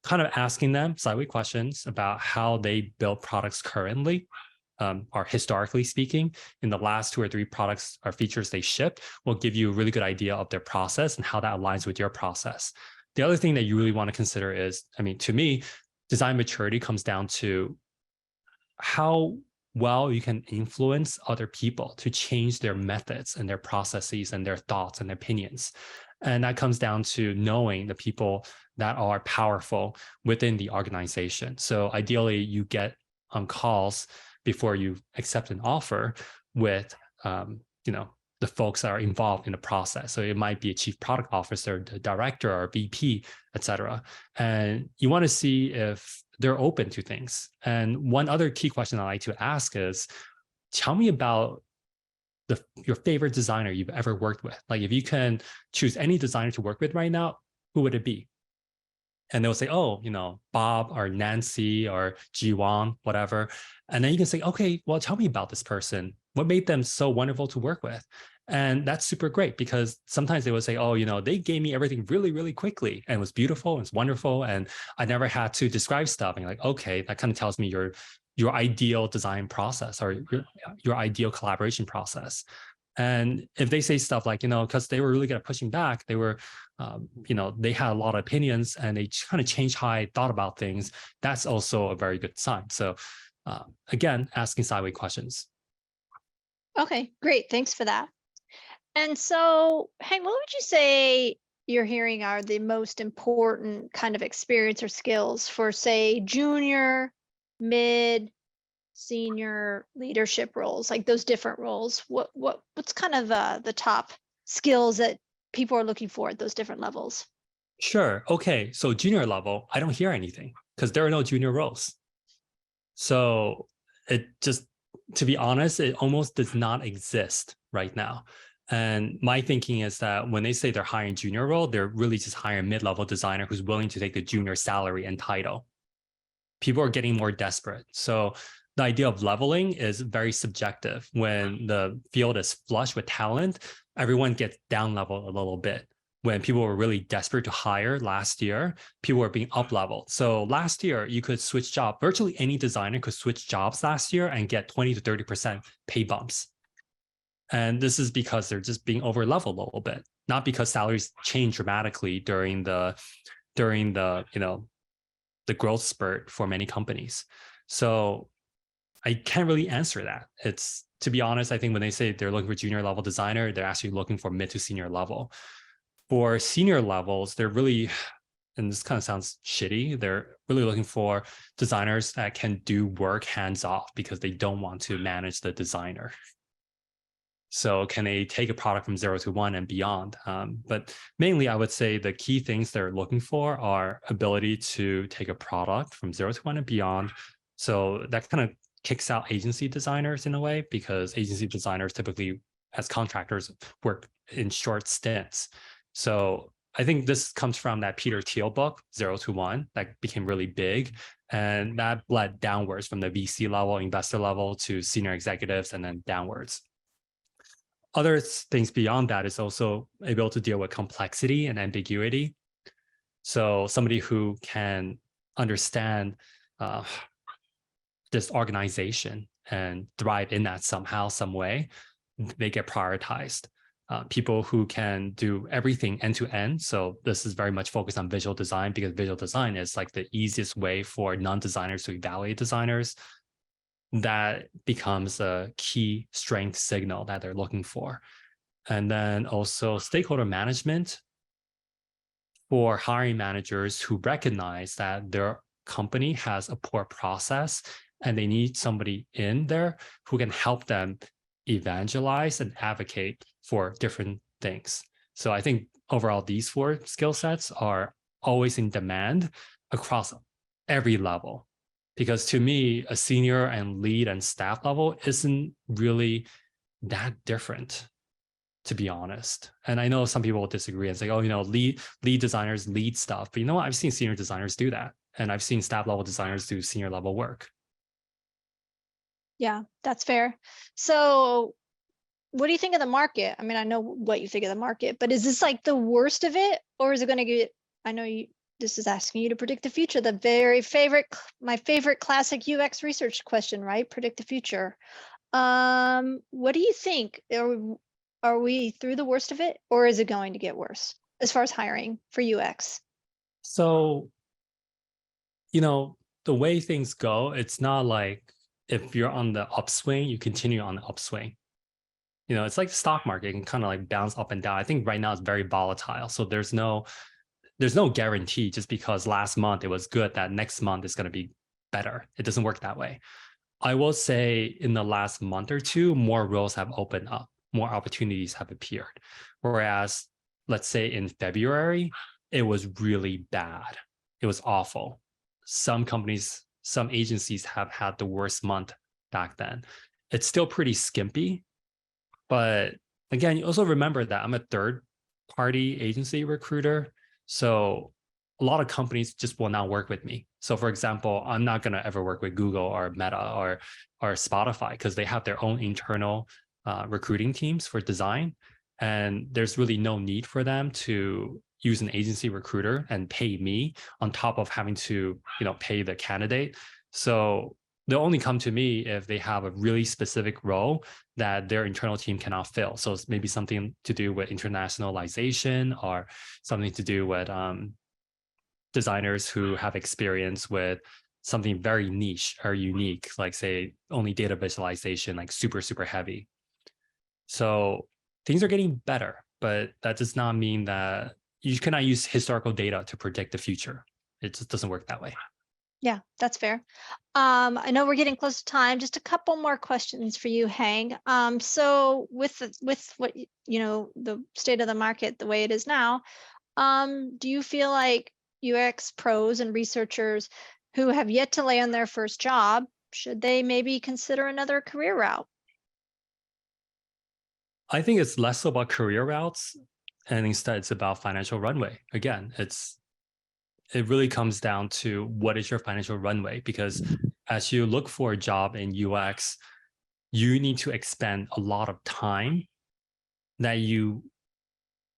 kind of asking them sideway questions about how they build products currently, or historically speaking, in the last 2 or 3 products or features they shipped, will give you a really good idea of their process and how that aligns with your process. The other thing that you really want to consider is, to me, design maturity comes down to how well you can influence other people to change their methods and their processes and their thoughts and their opinions. And that comes down to knowing the people that are powerful within the organization. So ideally, you get on calls before you accept an offer with, the folks that are involved in the process. So it might be a chief product officer, the director, or VP, et cetera. And you want to see if they're open to things. And one other key question I like to ask is, tell me about your favorite designer you've ever worked with. Like if you can choose any designer to work with right now, who would it be? And they'll say, oh, Bob or Nancy or Jiwon, whatever. And then you can say, okay, well, tell me about this person. What made them so wonderful to work with? And that's super great because sometimes they will say, oh, they gave me everything really, really quickly and it was beautiful and it's wonderful. And I never had to describe stuff. And you're like, okay, that kind of tells me your ideal design process or your ideal collaboration process. And if they say stuff like, because they were really good at pushing back, they were, they had a lot of opinions and they kind of changed how I thought about things, that's also a very good sign. So again, asking sideways questions. Okay, great. Thanks for that. And so, Hank, what would you say you're hearing are the most important kind of experience or skills for, say, junior, mid, senior leadership roles, like those different roles? What's kind of the top skills that people are looking for at those different levels? Sure. Okay. So junior level, I don't hear anything because there are no junior roles. So it just, to be honest, it almost does not exist right now. And my thinking is that when they say they're hiring junior role, they're really just hiring mid-level designer who's willing to take the junior salary and title. People are getting more desperate. So the idea of leveling is very subjective. When the field is flush with talent, everyone gets down leveled a little bit. When people were really desperate to hire last year, people were being up leveled. So last year, you could switch job. Virtually any designer could switch jobs last year and get 20 to 30% pay bumps. And this is because they're just being over leveled a little bit, not because salaries change dramatically during the the growth spurt for many companies. So I can't really answer that. It's, to be honest, I think when they say they're looking for junior level designer, they're actually looking for mid to senior level. For senior levels, they're really, and this kind of sounds shitty, they're really looking for designers that can do work hands off because they don't want to manage the designer. So can they take a product from 0 to 1 and beyond? But mainly, I would say the key things they're looking for are ability to take a product from 0 to 1 and beyond. So that kind of kicks out agency designers in a way, because agency designers typically, as contractors, work in short stints. So I think this comes from that Peter Thiel book, 0 to 1, that became really big. And that bled downwards from the VC level, investor level to senior executives and then downwards. Other things beyond that is also able to deal with complexity and ambiguity. So somebody who can understand this organization and thrive in that somehow, some way, they get prioritized. People who can do everything end to end. So this is very much focused on visual design, because visual design is like the easiest way for non-designers to evaluate designers. That becomes a key strength signal that they're looking for. And then also stakeholder management for hiring managers who recognize that their company has a poor process and they need somebody in there who can help them evangelize and advocate for different things. So I think overall, these 4 skill sets are always in demand across every level. Because to me, a senior and lead and staff level isn't really that different, to be honest. And I know some people will disagree and say, oh, lead designers lead stuff. But you know what? I've seen senior designers do that. And I've seen staff level designers do senior level work. Yeah, that's fair. So what do you think of the market? I mean, I know what you think of the market, but is this like the worst of it? Or is it going to get, I know this is asking you to predict the future, my favorite classic UX research question, right? Predict the future. What do you think? Are we through the worst of it, or is it going to get worse as far as hiring for UX? So, the way things go, it's not like if you're on the upswing, you continue on the upswing. it's like the stock market, it can kind of like bounce up and down. I think right now it's very volatile. So there's no guarantee just because last month it was good that next month is going to be better. It doesn't work that way. I will say in the last month or two, more roles have opened up, more opportunities have appeared. Whereas, let's say in February, it was really bad. It was awful. Some companies, some agencies have had the worst month back then. It's still pretty skimpy. But again, you also remember that I'm a third party agency recruiter. So a lot of companies just will not work with me. So for example, I'm not going to ever work with Google or Meta or Spotify because they have their own internal recruiting teams for design. And there's really no need for them to use an agency recruiter and pay me on top of having to, pay the candidate. So they'll only come to me if they have a really specific role that their internal team cannot fill. So it's maybe something to do with internationalization or something to do with designers who have experience with something very niche or unique, like say only data visualization, like super, super heavy. So things are getting better, but that does not mean that you cannot use historical data to predict the future. It just doesn't work that way. Yeah, that's fair. I know we're getting close to time. Just a couple more questions for you, Hang. So with what the state of the market the way it is now, do you feel like UX pros and researchers who have yet to land their first job, should they maybe consider another career route? I think it's less about career routes and instead it's about financial runway. Again, it really comes down to what is your financial runway, because as you look for a job in UX, you need to expend a lot of time that you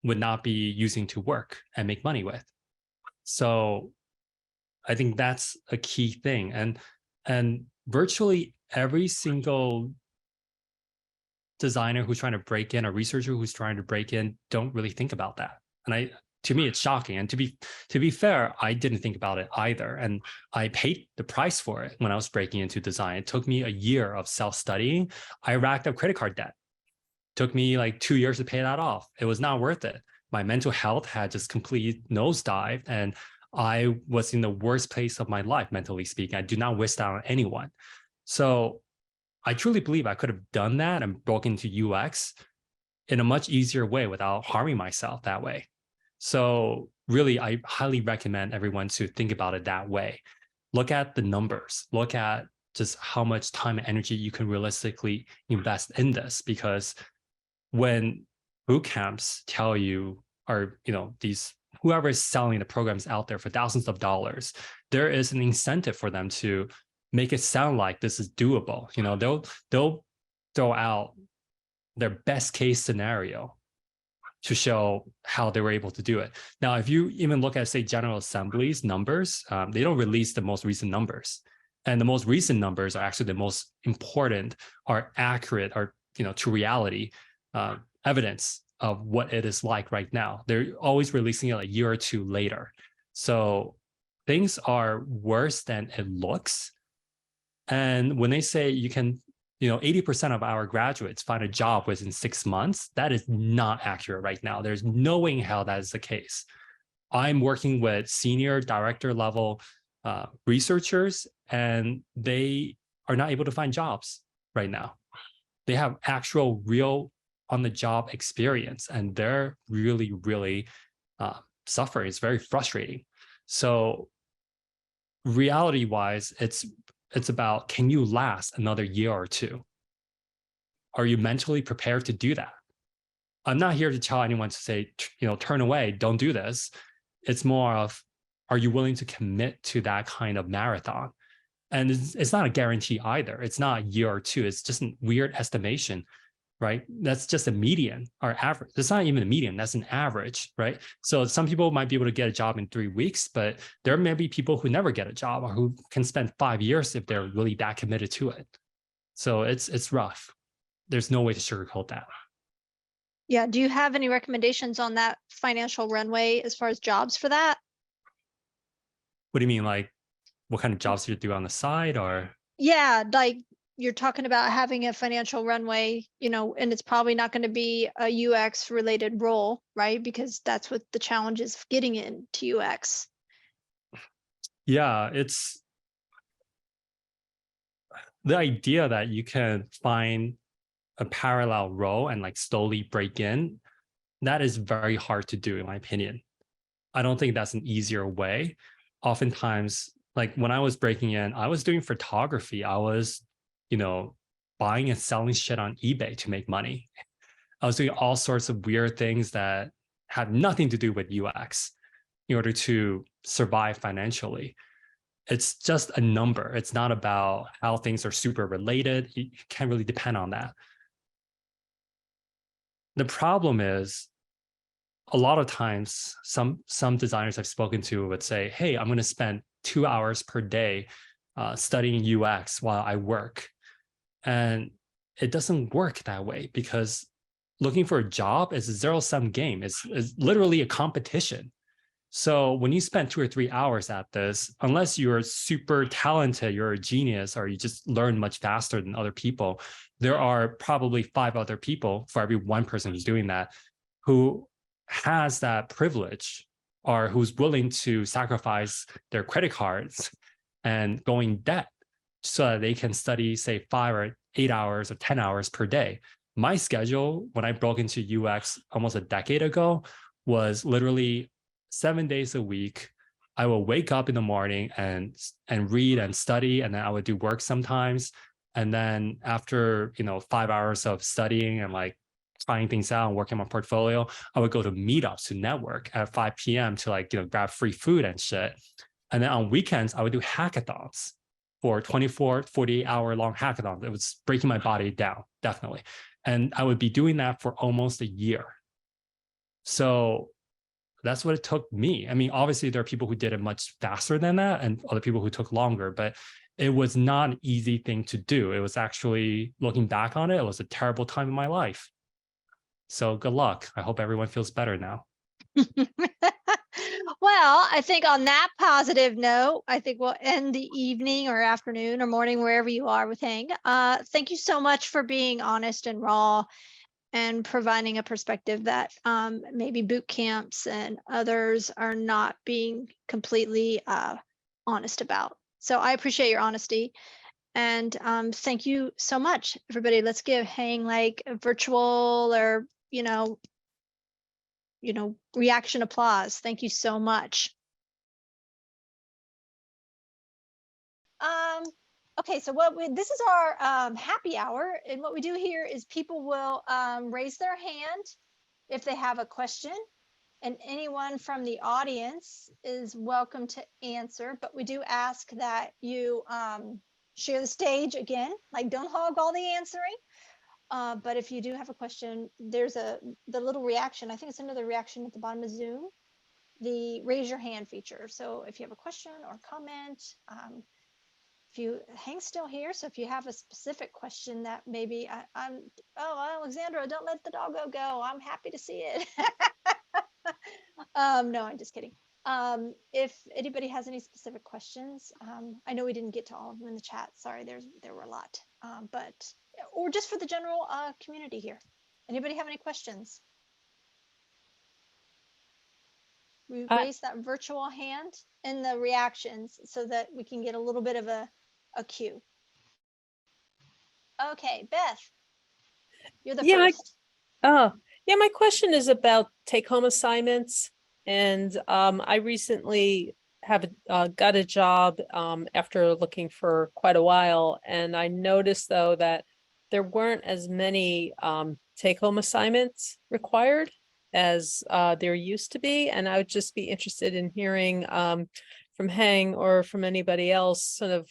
would not be using to work and make money with. So I think that's a key thing. And virtually every single designer who's trying to break in, or researcher who's trying to break in, don't really think about that. And to me, it's shocking. And to be fair, I didn't think about it either. And I paid the price for it when I was breaking into design. It took me a year of self-studying. I racked up credit card debt. It took me like 2 years to pay that off. It was not worth it. My mental health had just completely nosedived, and I was in the worst place of my life, mentally speaking. I do not wish that on anyone. So I truly believe I could have done that and broke into UX in a much easier way without harming myself that way. So really, I highly recommend everyone to think about it that way. Look at the numbers, look at just how much time and energy you can realistically invest in this. Because when boot camps tell you, or these whoever is selling the programs out there for thousands of dollars, there is an incentive for them to make it sound like this is doable. They'll throw out their best case scenario to show how they were able to do it. Now, if you even look at, say, General Assembly's numbers, they don't release the most recent numbers. And the most recent numbers are actually the most important, are accurate, or to reality evidence of what it is like right now. They're always releasing it a year or two later. So things are worse than it looks. And when they say you can 80% of our graduates find a job within 6 months, that is not accurate right now. There's no way in hell that is the case. I'm working with senior director level researchers, and they are not able to find jobs right now. They have actual real on the job experience, and they're really, really suffering. It's very frustrating. So reality wise, it's about, can you last another year or two? Are you mentally prepared to do that? I'm not here to tell anyone to say, turn away, don't do this. It's more of, are you willing to commit to that kind of marathon? And it's not a guarantee either. It's not a year or two. It's just a weird estimation, right? That's just a median or average. It's not even a median, that's an average, right? So some people might be able to get a job in 3 weeks, but there may be people who never get a job, or who can spend 5 years if they're really that committed to it. So it's rough. There's no way to sugarcoat that. Yeah. Do you have any recommendations on that financial runway as far as jobs for that? What do you mean? Like what kind of jobs do you do on the side, or? Yeah, like you're talking about having a financial runway, and it's probably not going to be a UX related role, right? Because that's what the challenge is of getting into UX. Yeah, it's the idea that you can find a parallel role and like slowly break in. That is very hard to do, in my opinion. I don't think that's an easier way. Oftentimes, like when I was breaking in, I was doing photography. I was, buying and selling shit on eBay to make money. I was doing all sorts of weird things that had nothing to do with UX in order to survive financially. It's just a number. It's not about how things are super related. You can't really depend on that. The problem is a lot of times some designers I've spoken to would say, hey, I'm going to spend 2 hours per day studying UX while I work. And it doesn't work that way, because looking for a job is a zero-sum game. It's literally a competition. So when you spend 2 or 3 hours at this, unless you're super talented, you're a genius, or you just learn much faster than other people, there are probably 5 other people for every one person who's doing that, who has that privilege or who's willing to sacrifice their credit cards and going debt so that they can study, say, 5 or 8 hours or 10 hours per day. My schedule when I broke into UX almost a decade ago was literally 7 days a week. I will wake up in the morning and read and study, and then I would do work sometimes. And then after 5 hours of studying and like trying things out and working on my portfolio, I would go to meetups to network at 5 p.m. to like grab free food and shit. And then on weekends, I would do hackathons for 24, 48-hour long hackathons. It was breaking my body down, definitely. And I would be doing that for almost a year. So that's what it took me. I mean, obviously there are people who did it much faster than that and other people who took longer, but it was not an easy thing to do. It was actually, looking back on it, it was a terrible time in my life. So good luck. I hope everyone feels better now. Well, I think on that positive note, I think we'll end the evening or afternoon or morning, wherever you are with Hang. Thank you so much for being honest and raw and providing a perspective that maybe boot camps and others are not being completely honest about. So I appreciate your honesty. And thank you so much, everybody. Let's give Hang like a virtual or, reaction applause. Thank you so much. Okay, so this is our happy hour, and what we do here is people will raise their hand if they have a question, and anyone from the audience is welcome to answer, but we do ask that you share the stage again, like don't hog all the answering. But if you do have a question, there's the little reaction. I think it's another reaction at the bottom of Zoom, the raise your hand feature. So if you have a question or comment, if you Hang's still here, so if you have a specific question that maybe oh, Alexandra, don't let the doggo go. I'm happy to see it. No, I'm just kidding. If anybody has any specific questions, I know we didn't get to all of them in the chat. Sorry, there were a lot, or just for the general community here. Anybody have any questions? We raise that virtual hand in the reactions so that we can get a little bit of a cue. Okay, Beth, you're the first. My question is about take-home assignments. And I recently have got a job after looking for quite a while. And I noticed, though, that there weren't as many take-home assignments required as there used to be. And I would just be interested in hearing from Hang or from anybody else sort of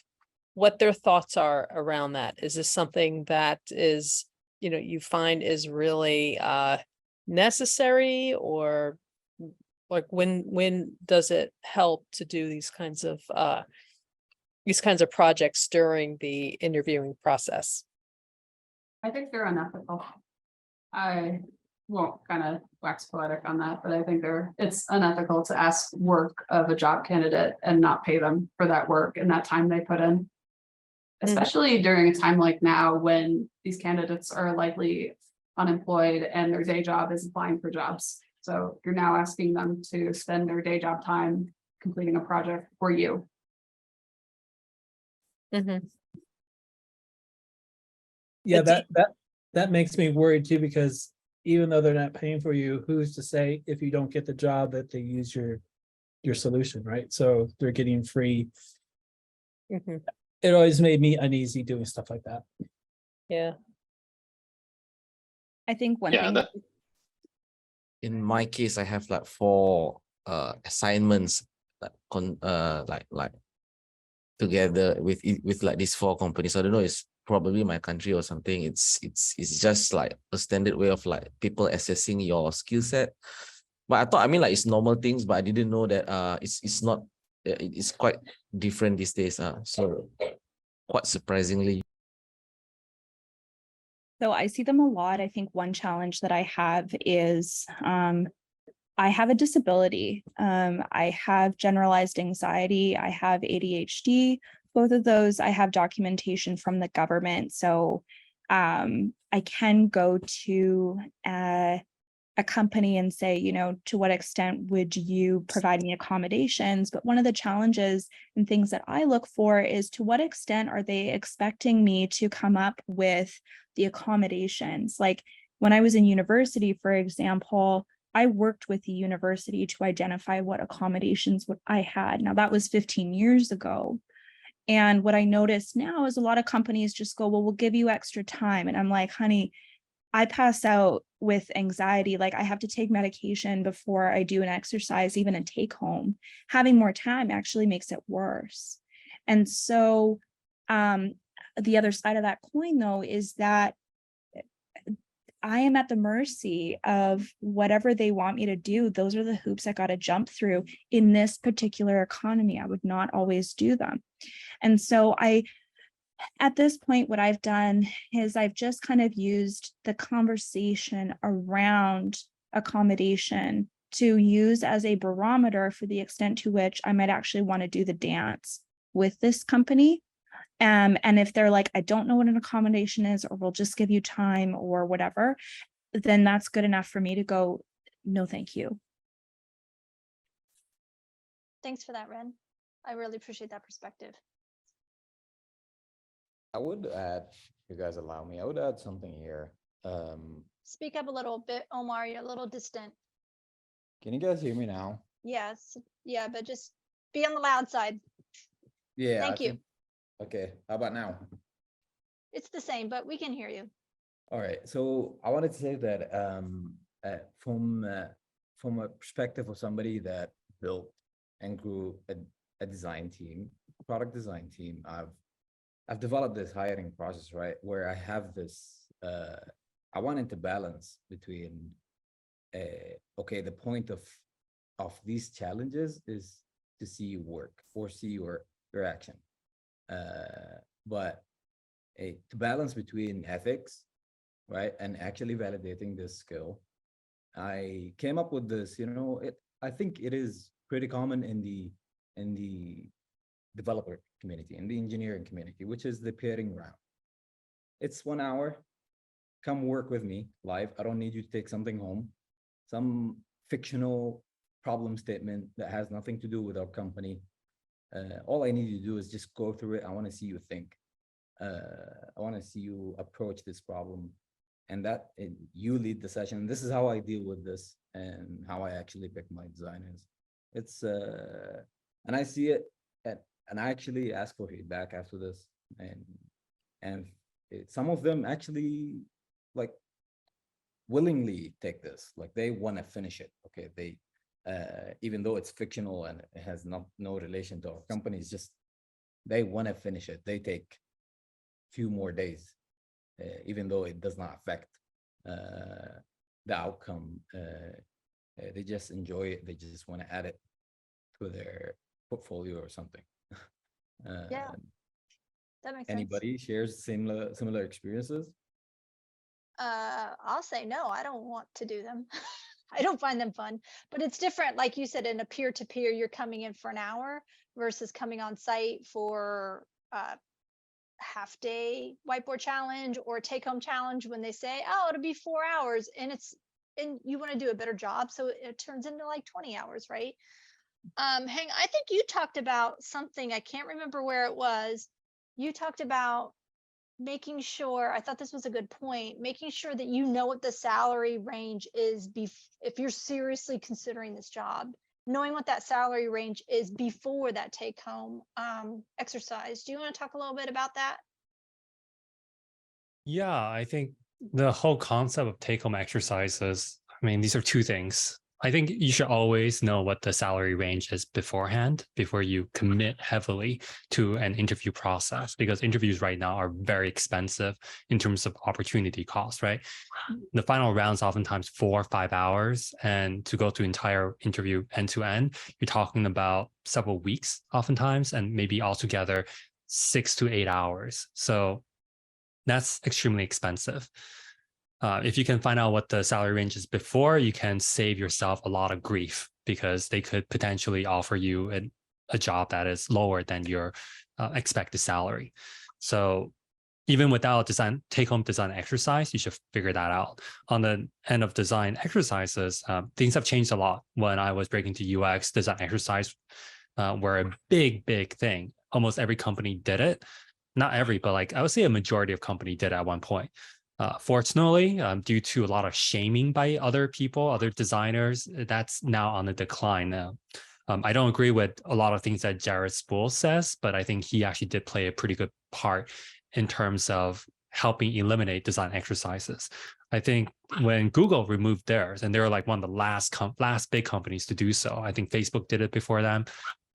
what their thoughts are around that. Is this something that is, you find is really necessary, or like when does it help to do these kinds of projects during the interviewing process? I think they're unethical. I won't kind of wax poetic on that, but I think it's unethical to ask work of a job candidate and not pay them for that work and that time they put in. especially during a time like now when these candidates are likely unemployed and their day job is applying for jobs. So you're now asking them to spend their day job time completing a project for you. Mhm. Yeah, But that makes me worried too, because even though they're not paying for you, who's to say if you don't get the job that they use your solution, right? So they're getting free. Mhm. It always made me uneasy doing stuff like that. Yeah. I think one Yeah, thing. that- in my case, I have like 4 assignments like together with like these 4 companies. I don't know, it's probably my country or something. It's just like a standard way of like people assessing your skill set. But I thought, I mean, like it's normal things, but I didn't know that it's not it's quite different these days. So quite surprisingly. So I see them a lot. I think one challenge that I have is I have a disability. I have generalized anxiety. I have ADHD. Both of those, I have documentation from the government. So I can go to a company and say, you know, to what extent would you provide me accommodations? But one of the challenges and things that I look for is to what extent are they expecting me to come up with the accommodations? Like when I was in university, for example, I worked with the university to identify what accommodations I had. Now that was 15 years ago. And what I notice now is a lot of companies just go, well, we'll give you extra time. And I'm like, honey, I pass out with anxiety. Like I have to take medication before I do an exercise, even a take home. Having more time actually makes it worse. And so the other side of that coin, though, is that I am at the mercy of whatever they want me to do. Those are the hoops I got to jump through in this particular economy. I would not always do them. And so at this point, what I've done is I've just kind of used the conversation around accommodation to use as a barometer for the extent to which I might actually want to do the dance with this company. And if they're like, I don't know what an accommodation is, or we'll just give you time or whatever, then that's good enough for me to go, no, thank you. Thanks for that, Ren. I really appreciate that perspective. I would add, if you guys allow me, I would add something here. Speak up a little bit, Omar. You're a little distant. Can you guys hear me now? Yes. Yeah, but just be on the loud side. Yeah. Thank you. Okay, how about now? It's the same, but we can hear you. All right, so I wanted to say that from a perspective of somebody that built and grew a design team, product design team, I've developed this hiring process, right, where I have this, I wanted to balance between, okay, the point of these challenges is to see you work or see your action. But to balance between ethics, right, and actually validating this skill, I came up with this, you know, I think it is pretty common in the developer community, in the engineering community, which is the pairing round. It's 1 hour. Come work with me live. I don't need you to take something home, some fictional problem statement that has nothing to do with our company. All I need you to do is just go through it. I want to see you think. I want to see you approach this problem, and you lead the session. This is how I deal with this and how I actually pick my designers. It's and I see it, and I actually ask for feedback after this, and some of them actually like willingly take this, like they want to finish it. Okay, they even though it's fictional and it has no relation to our company, it's just they want to finish it. They take few more days, even though it does not affect the outcome. They just enjoy it. They just want to add it to their portfolio or something. Yeah, that makes sense. Anybody shares similar experiences? I'll say no, I don't want to do them. I don't find them fun, but it's different. Like you said, in a peer-to-peer, you're coming in for an hour versus coming on site for half day whiteboard challenge or take home challenge when they say, oh, it'll be 4 hours, and you want to do a better job, so it turns into like 20 hours, right? I think you talked about something, I can't remember where it was. You talked about making sure, I thought this was a good point, making sure that you know what the salary range is if you're seriously considering this job, knowing what that salary range is before that take home exercise. Do you want to talk a little bit about that? Yeah, I think the whole concept of take home exercises, I mean, these are two things. I think you should always know what the salary range is beforehand, before you commit heavily to an interview process, because interviews right now are very expensive in terms of opportunity cost, right? The final round's oftentimes 4 or 5 hours, and to go through entire interview end to end, you're talking about several weeks oftentimes, and maybe altogether 6 to 8 hours. So that's extremely expensive. If you can find out what the salary range is before, you can save yourself a lot of grief, because they could potentially offer you a job that is lower than your expected salary. So even without take-home design exercise, you should figure that out. On the end of design exercises, things have changed a lot. When I was breaking to UX, design exercise were a big thing. Almost every company did it. Not every, but like I would say a majority of company did at one point. Fortunately, due to a lot of shaming by other people, other designers, that's now on the decline now. I don't agree with a lot of things that Jared Spool says, but I think he actually did play a pretty good part in terms of helping eliminate design exercises. I think when Google removed theirs, and they were like one of the last big companies to do so, I think Facebook did it before them.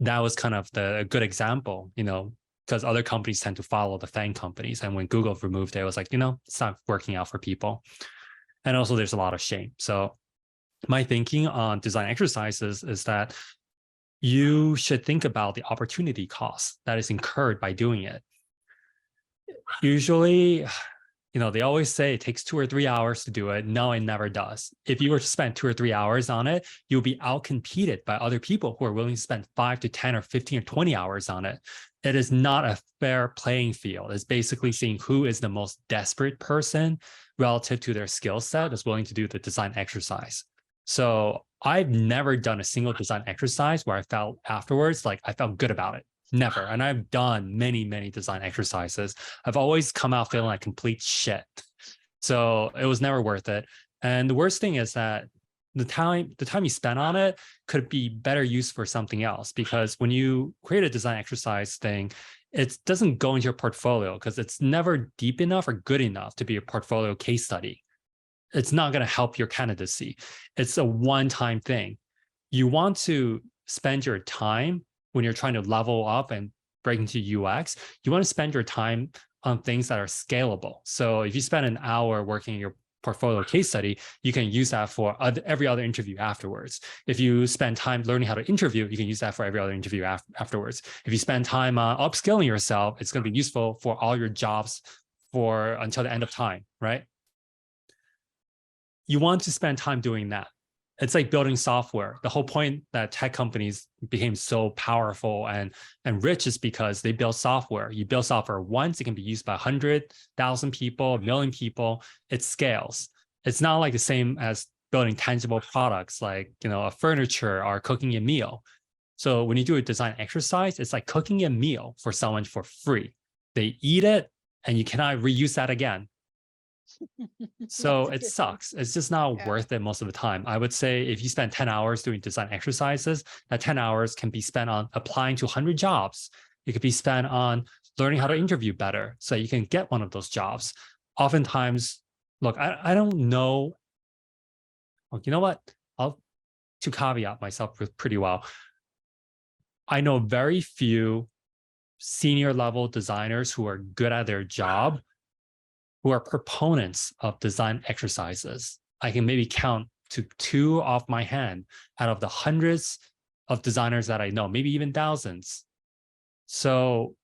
That was kind of the good example, because other companies tend to follow the FANG companies. And when Google removed it, it was like, it's not working out for people. And also there's a lot of shame. So my thinking on design exercises is that you should think about the opportunity cost that is incurred by doing it. Usually, they always say it takes 2 or 3 hours to do it. No, it never does. If you were to spend 2 or 3 hours on it, you'll be outcompeted by other people who are willing to spend 5 to 10 or 15 or 20 hours on it. It is not a fair playing field. It's basically seeing who is the most desperate person relative to their skill set is willing to do the design exercise. So I've never done a single design exercise where I felt afterwards like I felt good about it. Never. And I've done many design exercises. I've always come out feeling like complete shit. So it was never worth it. And the worst thing is that the time you spend on it could be better used for something else, because when you create a design exercise thing, it doesn't go into your portfolio because it's never deep enough or good enough to be a portfolio case study. It's not going to help your candidacy. It's a one-time thing. You want to spend your time when you're trying to level up and break into UX, you want to spend your time on things that are scalable. So if you spend an hour working your portfolio case study, you can use that for every other interview afterwards. If you spend time learning how to interview, you can use that for every other interview afterwards. If you spend time upskilling yourself, it's going to be useful for all your jobs until the end of time, right? You want to spend time doing that. It's like building software. The whole point that tech companies became so powerful and rich is because they build software. You build software once, it can be used by 100,000 people, 1 million people. It scales. It's not like the same as building tangible products like a furniture or cooking a meal. So when you do a design exercise, it's like cooking a meal for someone for free. They eat it and you cannot reuse that again. So it sucks. It's just not worth it most of the time. I would say if you spend 10 hours doing design exercises, that 10 hours can be spent on applying to 100 jobs. It could be spent on learning how to interview better so you can get one of those jobs. Oftentimes, look, I don't know. Well, you know what? To caveat myself pretty well. I know very few senior level designers who are good at their job who are proponents of design exercises. I can maybe count to 2 off my hand out of the hundreds of designers that I know, maybe even thousands. So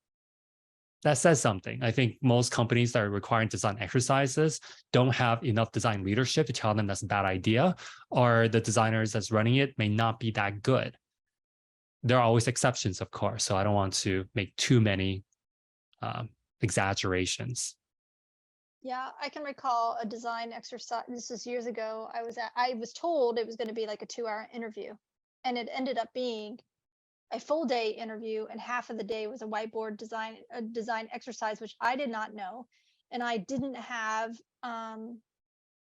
that says something. I think most companies that are requiring design exercises don't have enough design leadership to tell them that's a bad idea, or the designers that's running it may not be that good. There are always exceptions, of course, so I don't want to make too many exaggerations. Yeah, I can recall a design exercise. This is years ago. I was told it was going to be like a 2-hour interview, and it ended up being a full day interview, and half of the day was a whiteboard design exercise, which I did not know. And I didn't have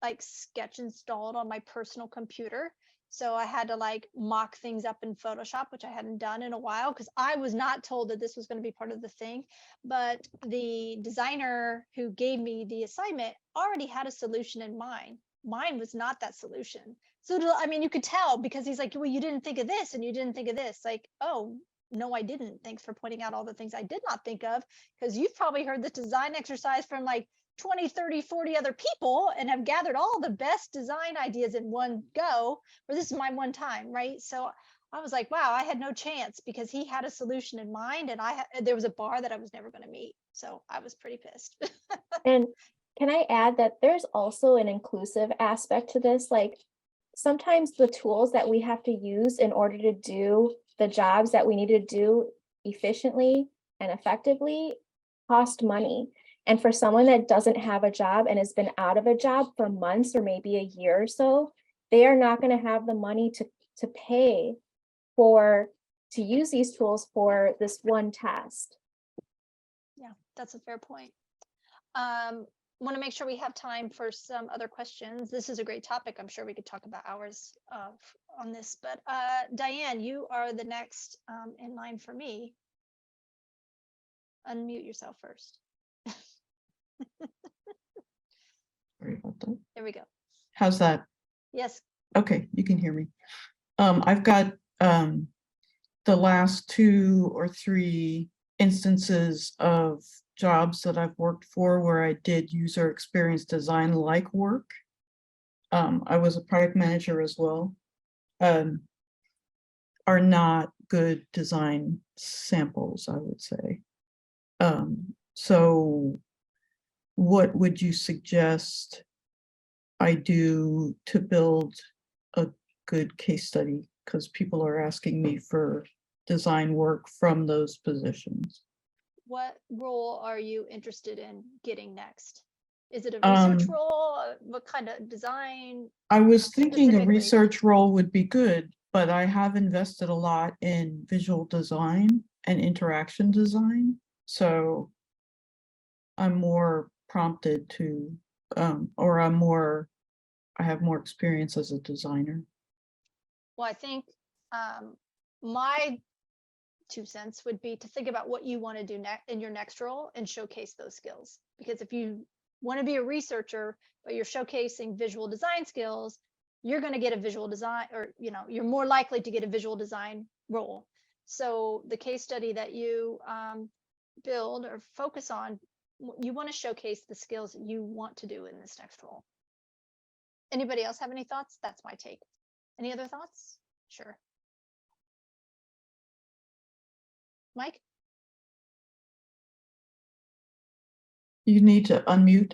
like Sketch installed on my personal computer. So I had to like mock things up in Photoshop, which I hadn't done in a while because I was not told that this was going to be part of the thing. But the designer who gave me the assignment already had a solution in mind. Mine was not that solution. So, I mean, you could tell because he's like, well, you didn't think of this and you didn't think of this. Like, oh, no, I didn't. Thanks for pointing out all the things I did not think of, because you've probably heard this design exercise from like 20, 30, 40 other people and have gathered all the best design ideas in one go, or this is my one time, right? So I was like, wow, I had no chance because he had a solution in mind and there was a bar that I was never going to meet. So I was pretty pissed. And can I add that there's also an inclusive aspect to this? Like sometimes the tools that we have to use in order to do the jobs that we need to do efficiently and effectively cost money. And for someone that doesn't have a job and has been out of a job for months or maybe a year or so, they are not going to have the money to pay to use these tools for this one test. Yeah, that's a fair point. Want to make sure we have time for some other questions. This is a great topic. I'm sure we could talk about hours on this, but Diane, you are the next in line for me. Unmute yourself first. Sorry about that. There we go. How's that? Yes. Okay, you can hear me. I've got the last 2 or 3 instances of jobs that I've worked for where I did user experience design like work. I was a product manager as well. Are not good design samples, I would say. So what would you suggest I do to build a good case study? Because people are asking me for design work from those positions. What role are you interested in getting next? Is it a research role? What kind of design? I was thinking a specifically? research role would be good, but I have invested a lot in visual design and interaction design. So I'm more prompted to, or I have more experience as a designer. Well, I think my 2 cents would be to think about what you want to do in your next role and showcase those skills. Because if you want to be a researcher, but you're showcasing visual design skills, you're going to get a visual design, or you're more likely to get a visual design role. So the case study that you build or focus on, you want to showcase the skills that you want to do in this next role. Anybody else have any thoughts? That's my take. Any other thoughts? Sure. Mike? You need to unmute.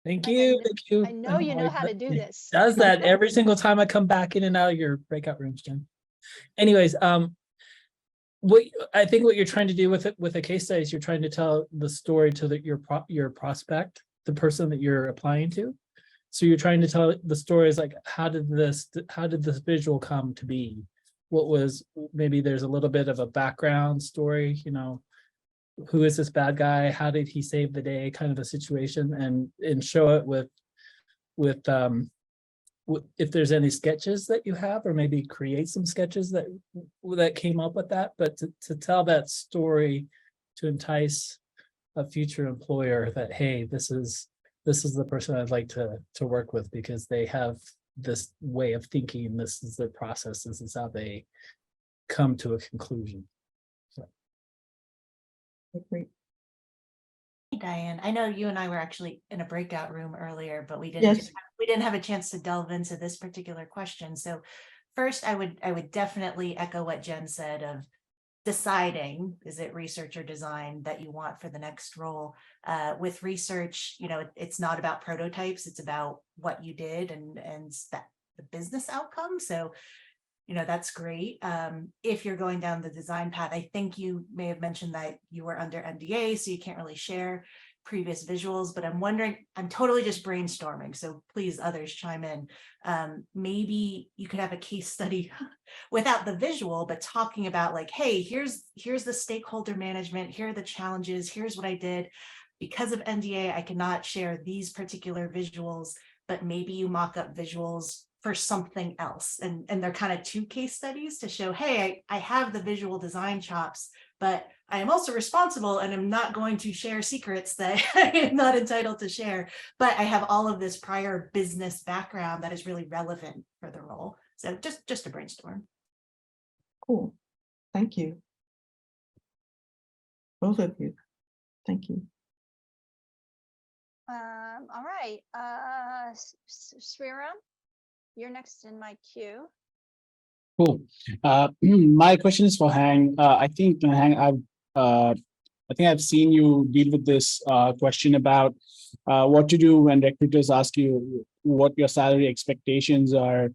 Thank Mike, you. Thank you. I know you know how to do this. Does that every single time I come back in and out of your breakout rooms, Jen. Anyways, what I think what you're trying to do with a case study is you're trying to tell the story to your prospect, the person that you're applying to. So you're trying to tell the stories like how did this visual come to be? What was, maybe there's a little bit of a background story, who is this bad guy? How did he save the day? Kind of a situation, and show it with if there's any sketches that you have, or maybe create some sketches that came up with that. But to tell that story to entice a future employer that, hey, this is the person I'd like to work with because they have this way of thinking. This is their process. This is how they come to a conclusion. So. Great. Hey, Diane, I know you and I were actually in a breakout room earlier, but we didn't have a chance to delve into this particular question. So first, I would definitely echo what Jen said of deciding, is it research or design that you want for the next role? With research, it's not about prototypes, it's about what you did and that the business outcome. So that's great. If you're going down the design path, I think you may have mentioned that you were under NDA, so you can't really share previous visuals, but I'm wondering, I'm totally just brainstorming, so please others chime in. Maybe you could have a case study without the visual, but talking about like, hey, here's the stakeholder management, here are the challenges, here's what I did. Because of NDA, I cannot share these particular visuals, but maybe you mock up visuals for something else. And they're kind of two case studies to show, hey, I have the visual design chops, but I am also responsible and I'm not going to share secrets that I am not entitled to share, but I have all of this prior business background that is really relevant for the role. So just a brainstorm. Cool. Thank you. Both of you. Thank you. All right, Sriram, you're next in my queue. Cool. My question is for Hang. I think Hang, I think I've seen you deal with this question about what to do when recruiters ask you what your salary expectations are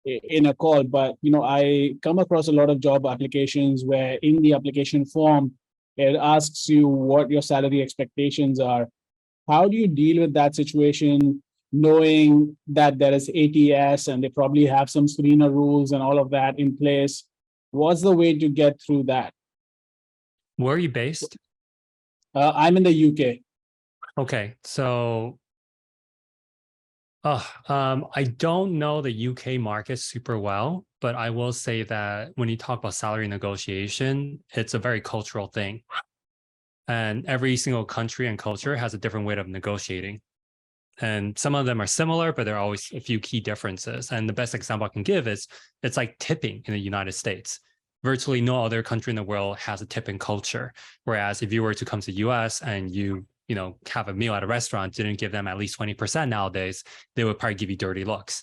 in a call. But I come across a lot of job applications where in the application form it asks you what your salary expectations are. How do you deal with that situation, knowing that there is ATS and they probably have some screener rules and all of that in place? What's the way to get through that? Where are you based? I'm in the UK. Okay, so I don't know the UK market super well, but I will say that when you talk about salary negotiation, it's a very cultural thing. And every single country and culture has a different way of negotiating. And some of them are similar, but there are always a few key differences. And the best example I can give is it's like tipping in the United States. Virtually no other country in the world has a tipping culture. Whereas if you were to come to the US and you have a meal at a restaurant, didn't give them at least 20% nowadays, they would probably give you dirty looks.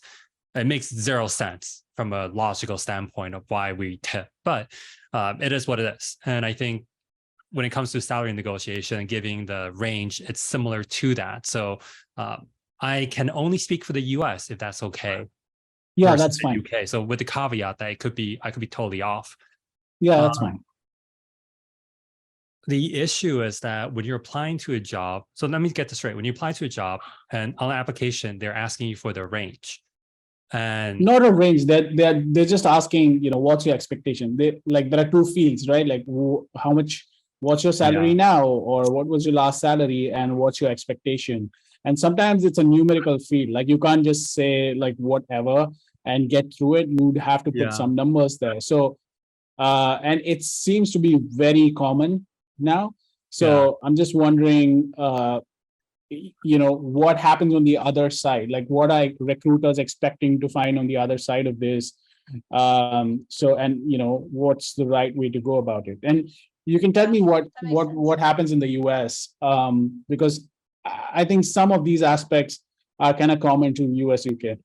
It makes zero sense from a logical standpoint of why we tip, but it is what it is. And I think when it comes to salary negotiation and giving the range, it's similar to that. So I can only speak for the US if that's okay. Yeah, that's fine. UK. So with the caveat that I could be totally off. Yeah, that's fine. The issue is that when you're applying to a job, so let me get this straight. When you apply to a job and on the application, they're asking you for the range. And not a range, they're just asking, what's your expectation? There are two fields, right? Like how much, what's your salary now, or what was your last salary, and what's your expectation? And sometimes it's a numerical field. Like you can't just say like whatever and get through it. You'd have to put some numbers there. So and it seems to be very common now. So I'm just wondering, what happens on the other side? Like what are recruiters expecting to find on the other side of this? What's the right way to go about it? And you can tell me what happens in the US, because I think some of these aspects are kind of common to US, UK.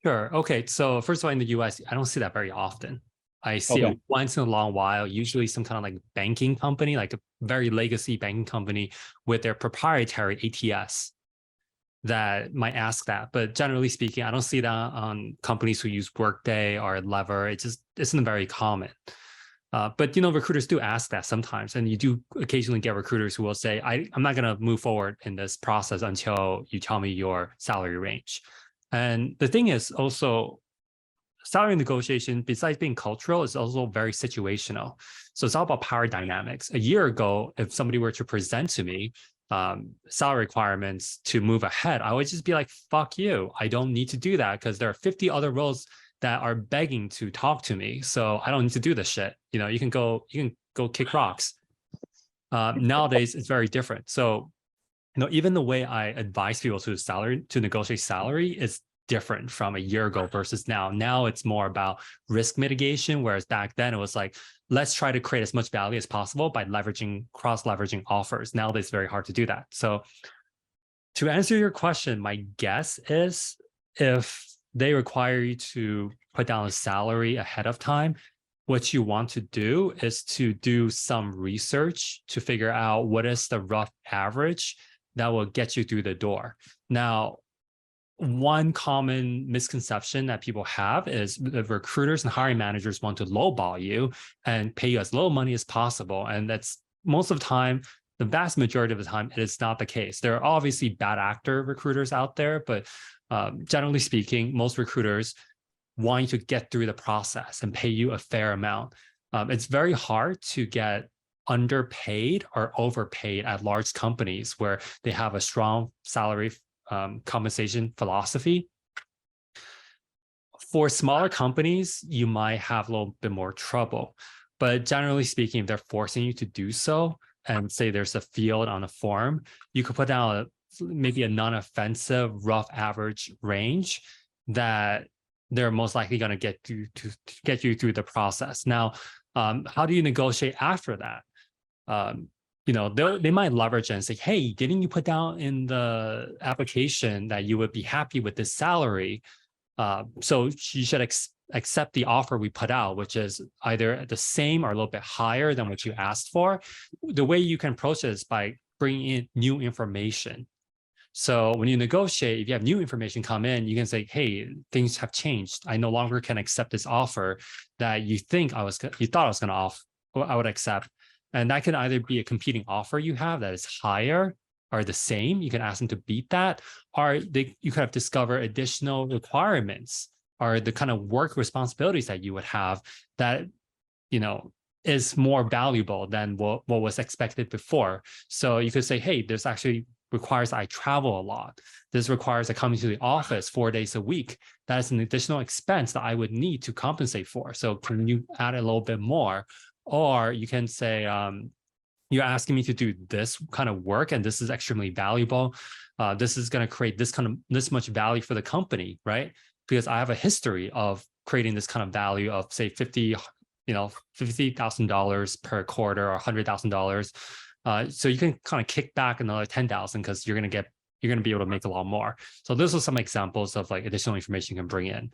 Sure. Okay. So first of all, in the US, I don't see that very often. I see it once in a long while, usually some kind of like banking company, like a very legacy banking company with their proprietary ATS that might ask that. But generally speaking, I don't see that on companies who use Workday or Lever. It just isn't very common. But recruiters do ask that sometimes, and you do occasionally get recruiters who will say, I'm not going to move forward in this process until you tell me your salary range. And the thing is also, salary negotiation, besides being cultural, is also very situational. So it's all about power dynamics. A year ago, if somebody were to present to me salary requirements to move ahead, I would just be like, fuck you. I don't need to do that because there are 50 other roles that are begging to talk to me. So I don't need to do this shit. You can go kick rocks. Nowadays, it's very different. So, even the way I advise people to negotiate salary is different from a year ago versus now. Now it's more about risk mitigation, whereas back then it was like, let's try to create as much value as possible by cross-leveraging offers. Nowadays, it's very hard to do that. So to answer your question, my guess is if they require you to put down a salary ahead of time, what you want to do is to do some research to figure out what is the rough average that will get you through the door. Now, one common misconception that people have is the recruiters and hiring managers want to lowball you and pay you as little money as possible. And that's most of the time, the vast majority of the time, it is not the case. There are obviously bad actor recruiters out there, but generally speaking, most recruiters want you to get through the process and pay you a fair amount. It's very hard to get underpaid or overpaid at large companies where they have a strong salary compensation philosophy. For smaller companies, you might have a little bit more trouble, but generally speaking, if they're forcing you to do so, and say there's a field on a form, you could put down maybe a non-offensive rough average range that they're most likely going to get you through the process. Now, how do you negotiate after that? They might leverage and say, hey, didn't you put down in the application that you would be happy with this salary? So you should accept the offer we put out, which is either the same or a little bit higher than what you asked for. The way you can approach it is by bringing in new information. So when you negotiate, if you have new information come in, you can say, hey, things have changed. I no longer can accept this offer that you thought I was going to offer, I would accept. And that can either be a competing offer you have that is higher or the same. You can ask them to beat that, or you could have discovered additional requirements or the kind of work responsibilities that you would have that, is more valuable than what was expected before. So you could say, hey, this actually requires I travel a lot. This requires I come into the office 4 days a week. That is an additional expense that I would need to compensate for. So can you add a little bit more? Or you can say, you're asking me to do this kind of work, and this is extremely valuable. This is going to create this much value for the company, right? Because I have a history of creating this kind of value of say $50,000 per quarter or $100,000. So you can kind of kick back another 10,000 because you're going to be able to make a lot more. So those are some examples of like additional information you can bring in.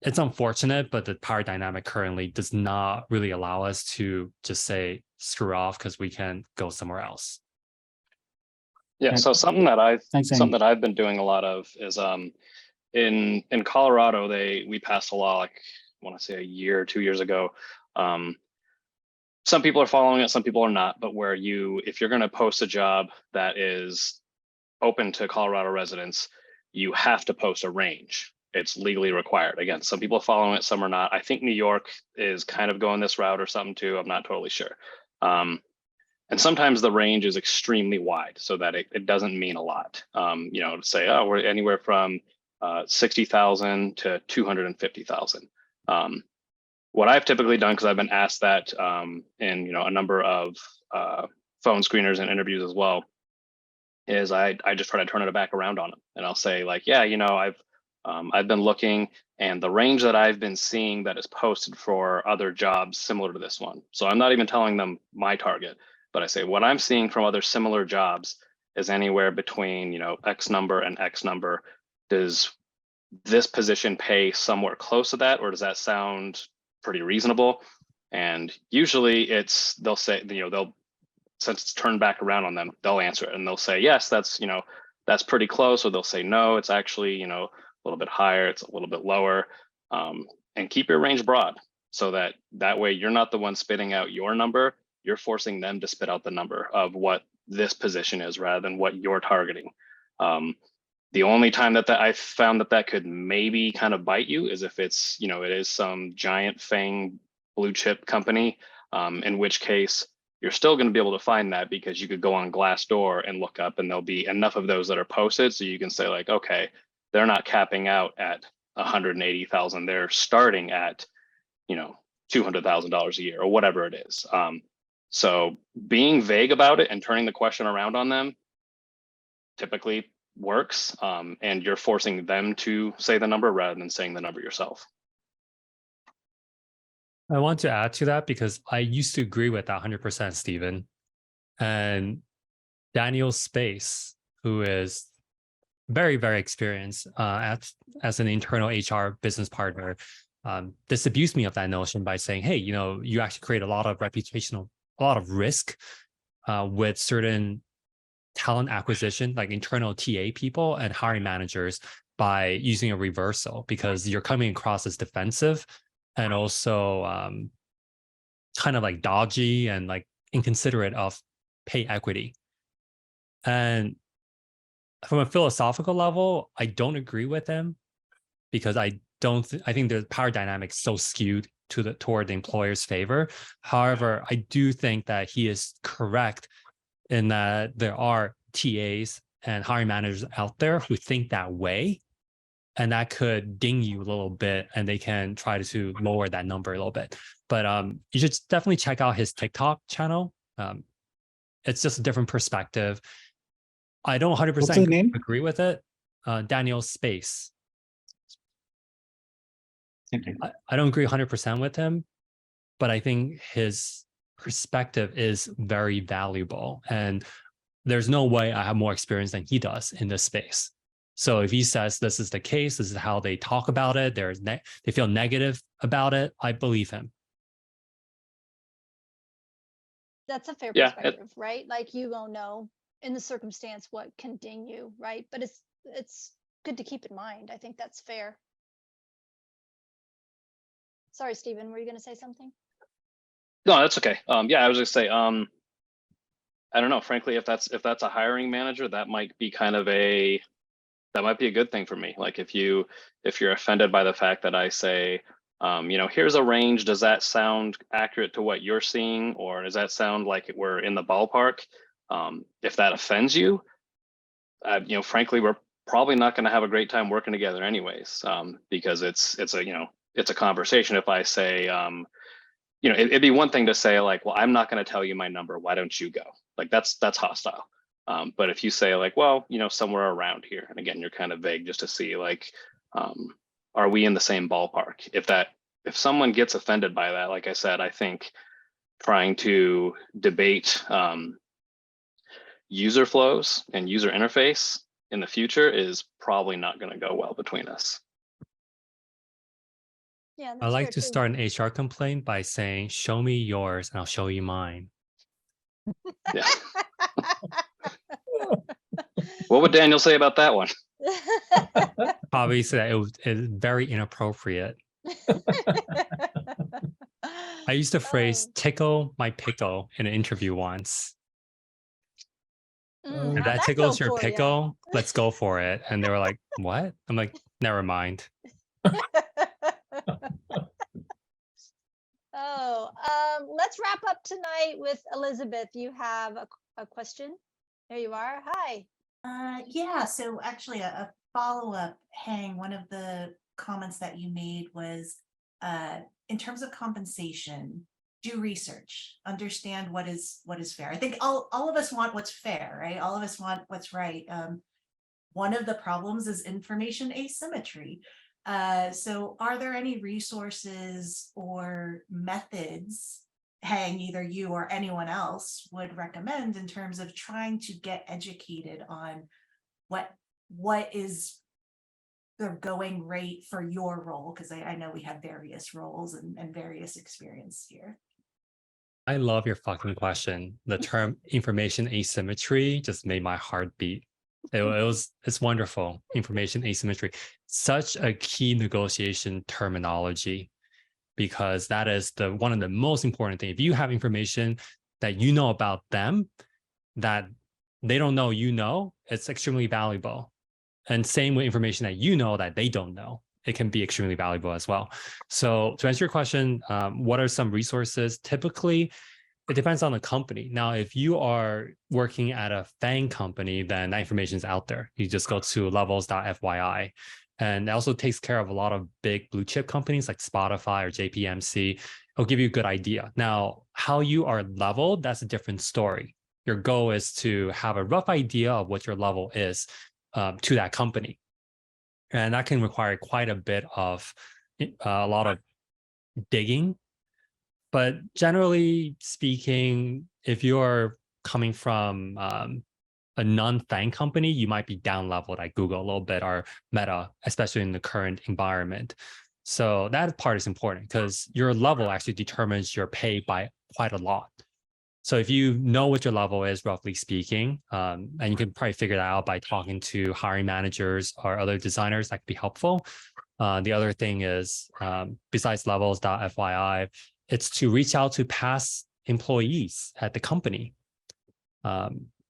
It's unfortunate, but the power dynamic currently does not really allow us to just say screw off because we can go somewhere else. Yeah. So something that I've been doing a lot of is in Colorado, we passed a law, like I want to say a year or 2 years ago. Some people are following it, some people are not, but where if you're going to post a job that is open to Colorado residents, you have to post a range. It's legally required. Again, some people are following it, some are not. I think New York is kind of going this route or something too. I'm not totally sure. And sometimes the range is extremely wide so that it doesn't mean a lot. To say, oh, we're anywhere from 60,000 to 250,000. What I've typically done, because I've been asked that in a number of phone screeners and interviews as well, is I just try to turn it back around on them, and I'll say like, yeah, I've been looking, and the range that I've been seeing that is posted for other jobs similar to this one. So I'm not even telling them my target, but I say what I'm seeing from other similar jobs is anywhere between X number and X number. Does this position pay somewhere close to that, or does that sound pretty reasonable? And usually they'll say, since it's turned back around on them, they'll answer it and they'll say, yes, that's pretty close. Or they'll say, no, it's actually, a little bit higher, it's a little bit lower. And keep your range broad so that way you're not the one spitting out your number, you're forcing them to spit out the number of what this position is rather than what you're targeting. The only time that I found that could maybe kind of bite you is if it's, it is some giant FANG blue chip company, in which case you're still going to be able to find that because you could go on Glassdoor and look up and there'll be enough of those that are posted. So you can say like, okay, they're not capping out at 180,000. They're starting at, $200,000 a year or whatever it is. So being vague about it and turning the question around on them typically works, and you're forcing them to say the number rather than saying the number yourself. I want to add to that because I used to agree with that 100%, Stephen. And Daniel Space, who is very, very experienced as an internal HR business partner, disabused me of that notion by saying, hey, you actually create a lot of risk with certain talent acquisition, like internal TA people and hiring managers, by using a reversal, because you're coming across as defensive and also kind of like dodgy and like inconsiderate of pay equity. And from a philosophical level, I don't agree with him, because I think the power dynamic is so skewed toward the employer's favor. However, I do think that he is correct in that there are TAs and hiring managers out there who think that way, and that could ding you a little bit, and they can try to lower that number a little bit. But you should definitely check out his TikTok channel. It's just a different perspective. I don't 100% agree with it. Daniel Space. I don't agree 100% with him, but I think his perspective is very valuable. And there's no way I have more experience than he does in this space. So if he says this is the case, this is how they talk about it, they feel negative about it, I believe him. That's a fair perspective, right? Like, you won't know in the circumstance what can ding you, right? But it's good to keep in mind. I think that's fair. Sorry, Stephen, were you going to say something? No, that's okay. Yeah, I was just say, I don't know. Frankly, if that's a hiring manager, that might be a good thing for me. Like if you're offended by the fact that I say, here's a range, does that sound accurate to what you're seeing, or does that sound like we're in the ballpark? If that offends you, frankly, we're probably not going to have a great time working together anyways, because it's a conversation. If I say, it'd be one thing to say like, well, I'm not going to tell you my number, why don't you go? Like that's hostile. But if you say like, well, somewhere around here, and again, you're kind of vague just to see like, are we in the same ballpark? If someone gets offended by that, like I said, I think trying to debate user flows and user interface in the future is probably not going to go well between us. Yeah, I like to start an HR complaint by saying, show me yours and I'll show you mine. Yeah. What would Daniel say about that one? Probably say that it was very inappropriate. I used the phrase tickle my pickle in an interview once. If that tickles your pickle, let's go for it. And they were like, what? I'm like, never mind. Let's wrap up tonight with Elizabeth. You have a question? There you are. Hi. Yeah, so actually a follow-up, Hang, one of the comments that you made was in terms of compensation, do research, understand what is fair. I think all of us want what's fair, right? All of us want what's right. One of the problems is information asymmetry. So are there any resources or methods, Hang, either you or anyone else would recommend in terms of trying to get educated on what is the going rate for your role? Because I know we have various roles and various experience here. I love your fucking question. The term information asymmetry just made my heart beat. It's wonderful. Information asymmetry, such a key negotiation terminology, because that is one of the most important things. If you have information that you know about them that they don't know, it's extremely valuable. And same with information that you know that they don't know, it can be extremely valuable as well. So to answer your question, what are some resources? Typically, it depends on the company. Now, if you are working at a FANG company, then that information is out there. You just go to levels.fyi. And it also takes care of a lot of big blue chip companies like Spotify or JPMC. It'll give you a good idea. Now, how you are leveled, that's a different story. Your goal is to have a rough idea of what your level is to that company. And that can require quite a bit of a lot of digging. But generally speaking, if you're coming from a non-FANG company, you might be down leveled at Google a little bit, or Meta, especially in the current environment. So that part is important because your level actually determines your pay by quite a lot. So if you know what your level is, roughly speaking, and you can probably figure that out by talking to hiring managers or other designers, that could be helpful. The other thing is, besides levels.fyi, it's to reach out to past employees at the company.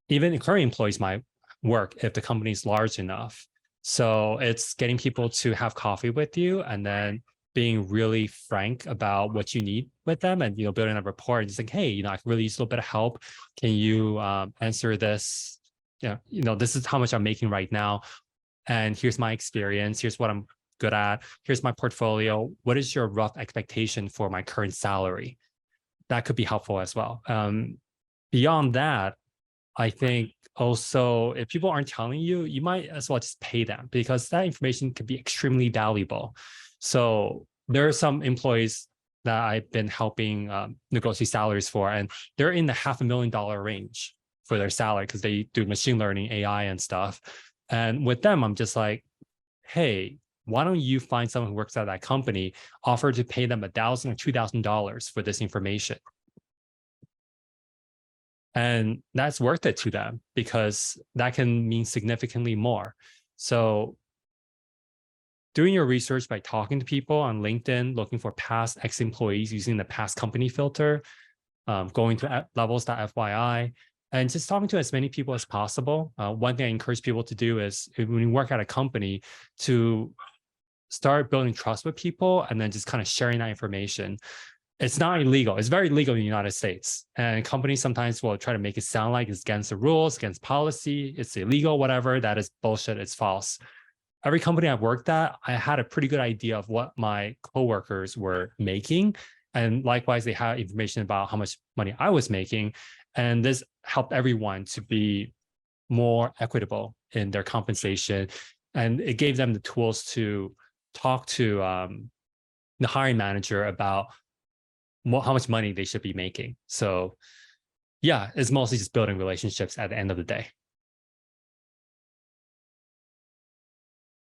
Even current employees might work if the company is large enough. So it's getting people to have coffee with you and then being really frank about what you need with them, and building a rapport and just like, hey, I can really use a little bit of help. Can you answer this? This is how much I'm making right now, and here's my experience. Here's what I'm good at. Here's my portfolio. What is your rough expectation for my current salary? That could be helpful as well. Beyond that, I think also if people aren't telling you, you might as well just pay them, because that information could be extremely valuable. So there are some employees that I've been helping negotiate salaries for, and they're in the $500,000 range for their salary because they do machine learning, AI and stuff. And with them, I'm just like, hey, why don't you find someone who works at that company, offer to pay them $1,000 or $2,000 for this information? And that's worth it to them, because that can mean significantly more. So doing your research by talking to people on LinkedIn, looking for past ex-employees using the past company filter, going to levels.fyi, and just talking to as many people as possible. One thing I encourage people to do is, when you work at a company, to start building trust with people and then just kind of sharing that information. It's not illegal. It's very legal in the United States. And companies sometimes will try to make it sound like it's against the rules, against policy, it's illegal, whatever. That is bullshit. It's false. Every company I've worked at, I had a pretty good idea of what my coworkers were making. And likewise, they had information about how much money I was making. And this helped everyone to be more equitable in their compensation. And it gave them the tools to talk to the hiring manager about how much money they should be making. So yeah, it's mostly just building relationships at the end of the day.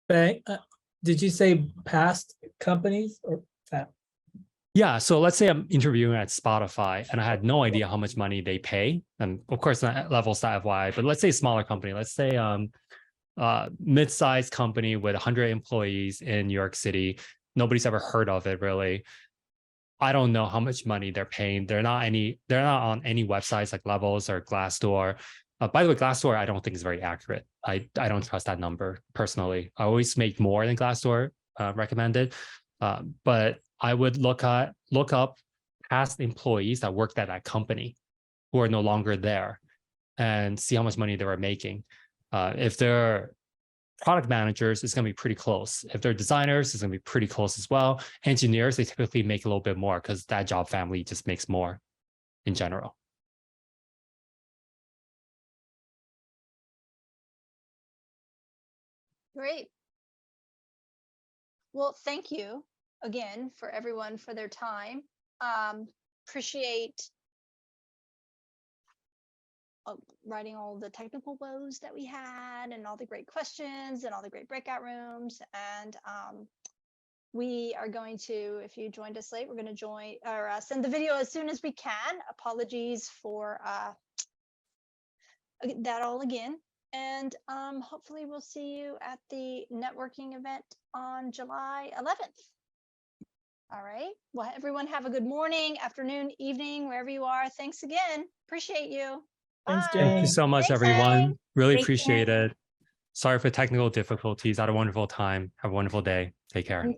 Bang, did you say past companies or that? Yeah, so let's say I'm interviewing at Spotify and I had no idea how much money they pay. And of course, not levels.fyi, but let's say a smaller company. Let's say mid-sized company with 100 employees in New York City. Nobody's ever heard of it, really. I don't know how much money they're paying. They're not on any websites like Levels or Glassdoor. By the way, Glassdoor, I don't think is very accurate. I don't trust that number personally. I always make more than Glassdoor recommended. But I would look up past employees that worked at that company who are no longer there and see how much money they were making. If they're product managers, it's going to be pretty close. If they're designers, it's going to be pretty close as well. Engineers, they typically make a little bit more because that job family just makes more in general. Great. Well, thank you again for everyone for their time. Appreciate writing all the technical woes that we had and all the great questions and all the great breakout rooms. And we are going to, if you joined us late, we're going to join or send the video as soon as we can. Apologies for that all again. And hopefully we'll see you at the networking event on July 11th. All right. Well, everyone have a good morning, afternoon, evening, wherever you are. Thanks again. Appreciate you. Thanks, Bye. Thank you so much, Thanks, everyone. Hank. Really Thanks, appreciate Hank. it. Sorry for technical difficulties. Had a wonderful time. Have a wonderful day. Take care.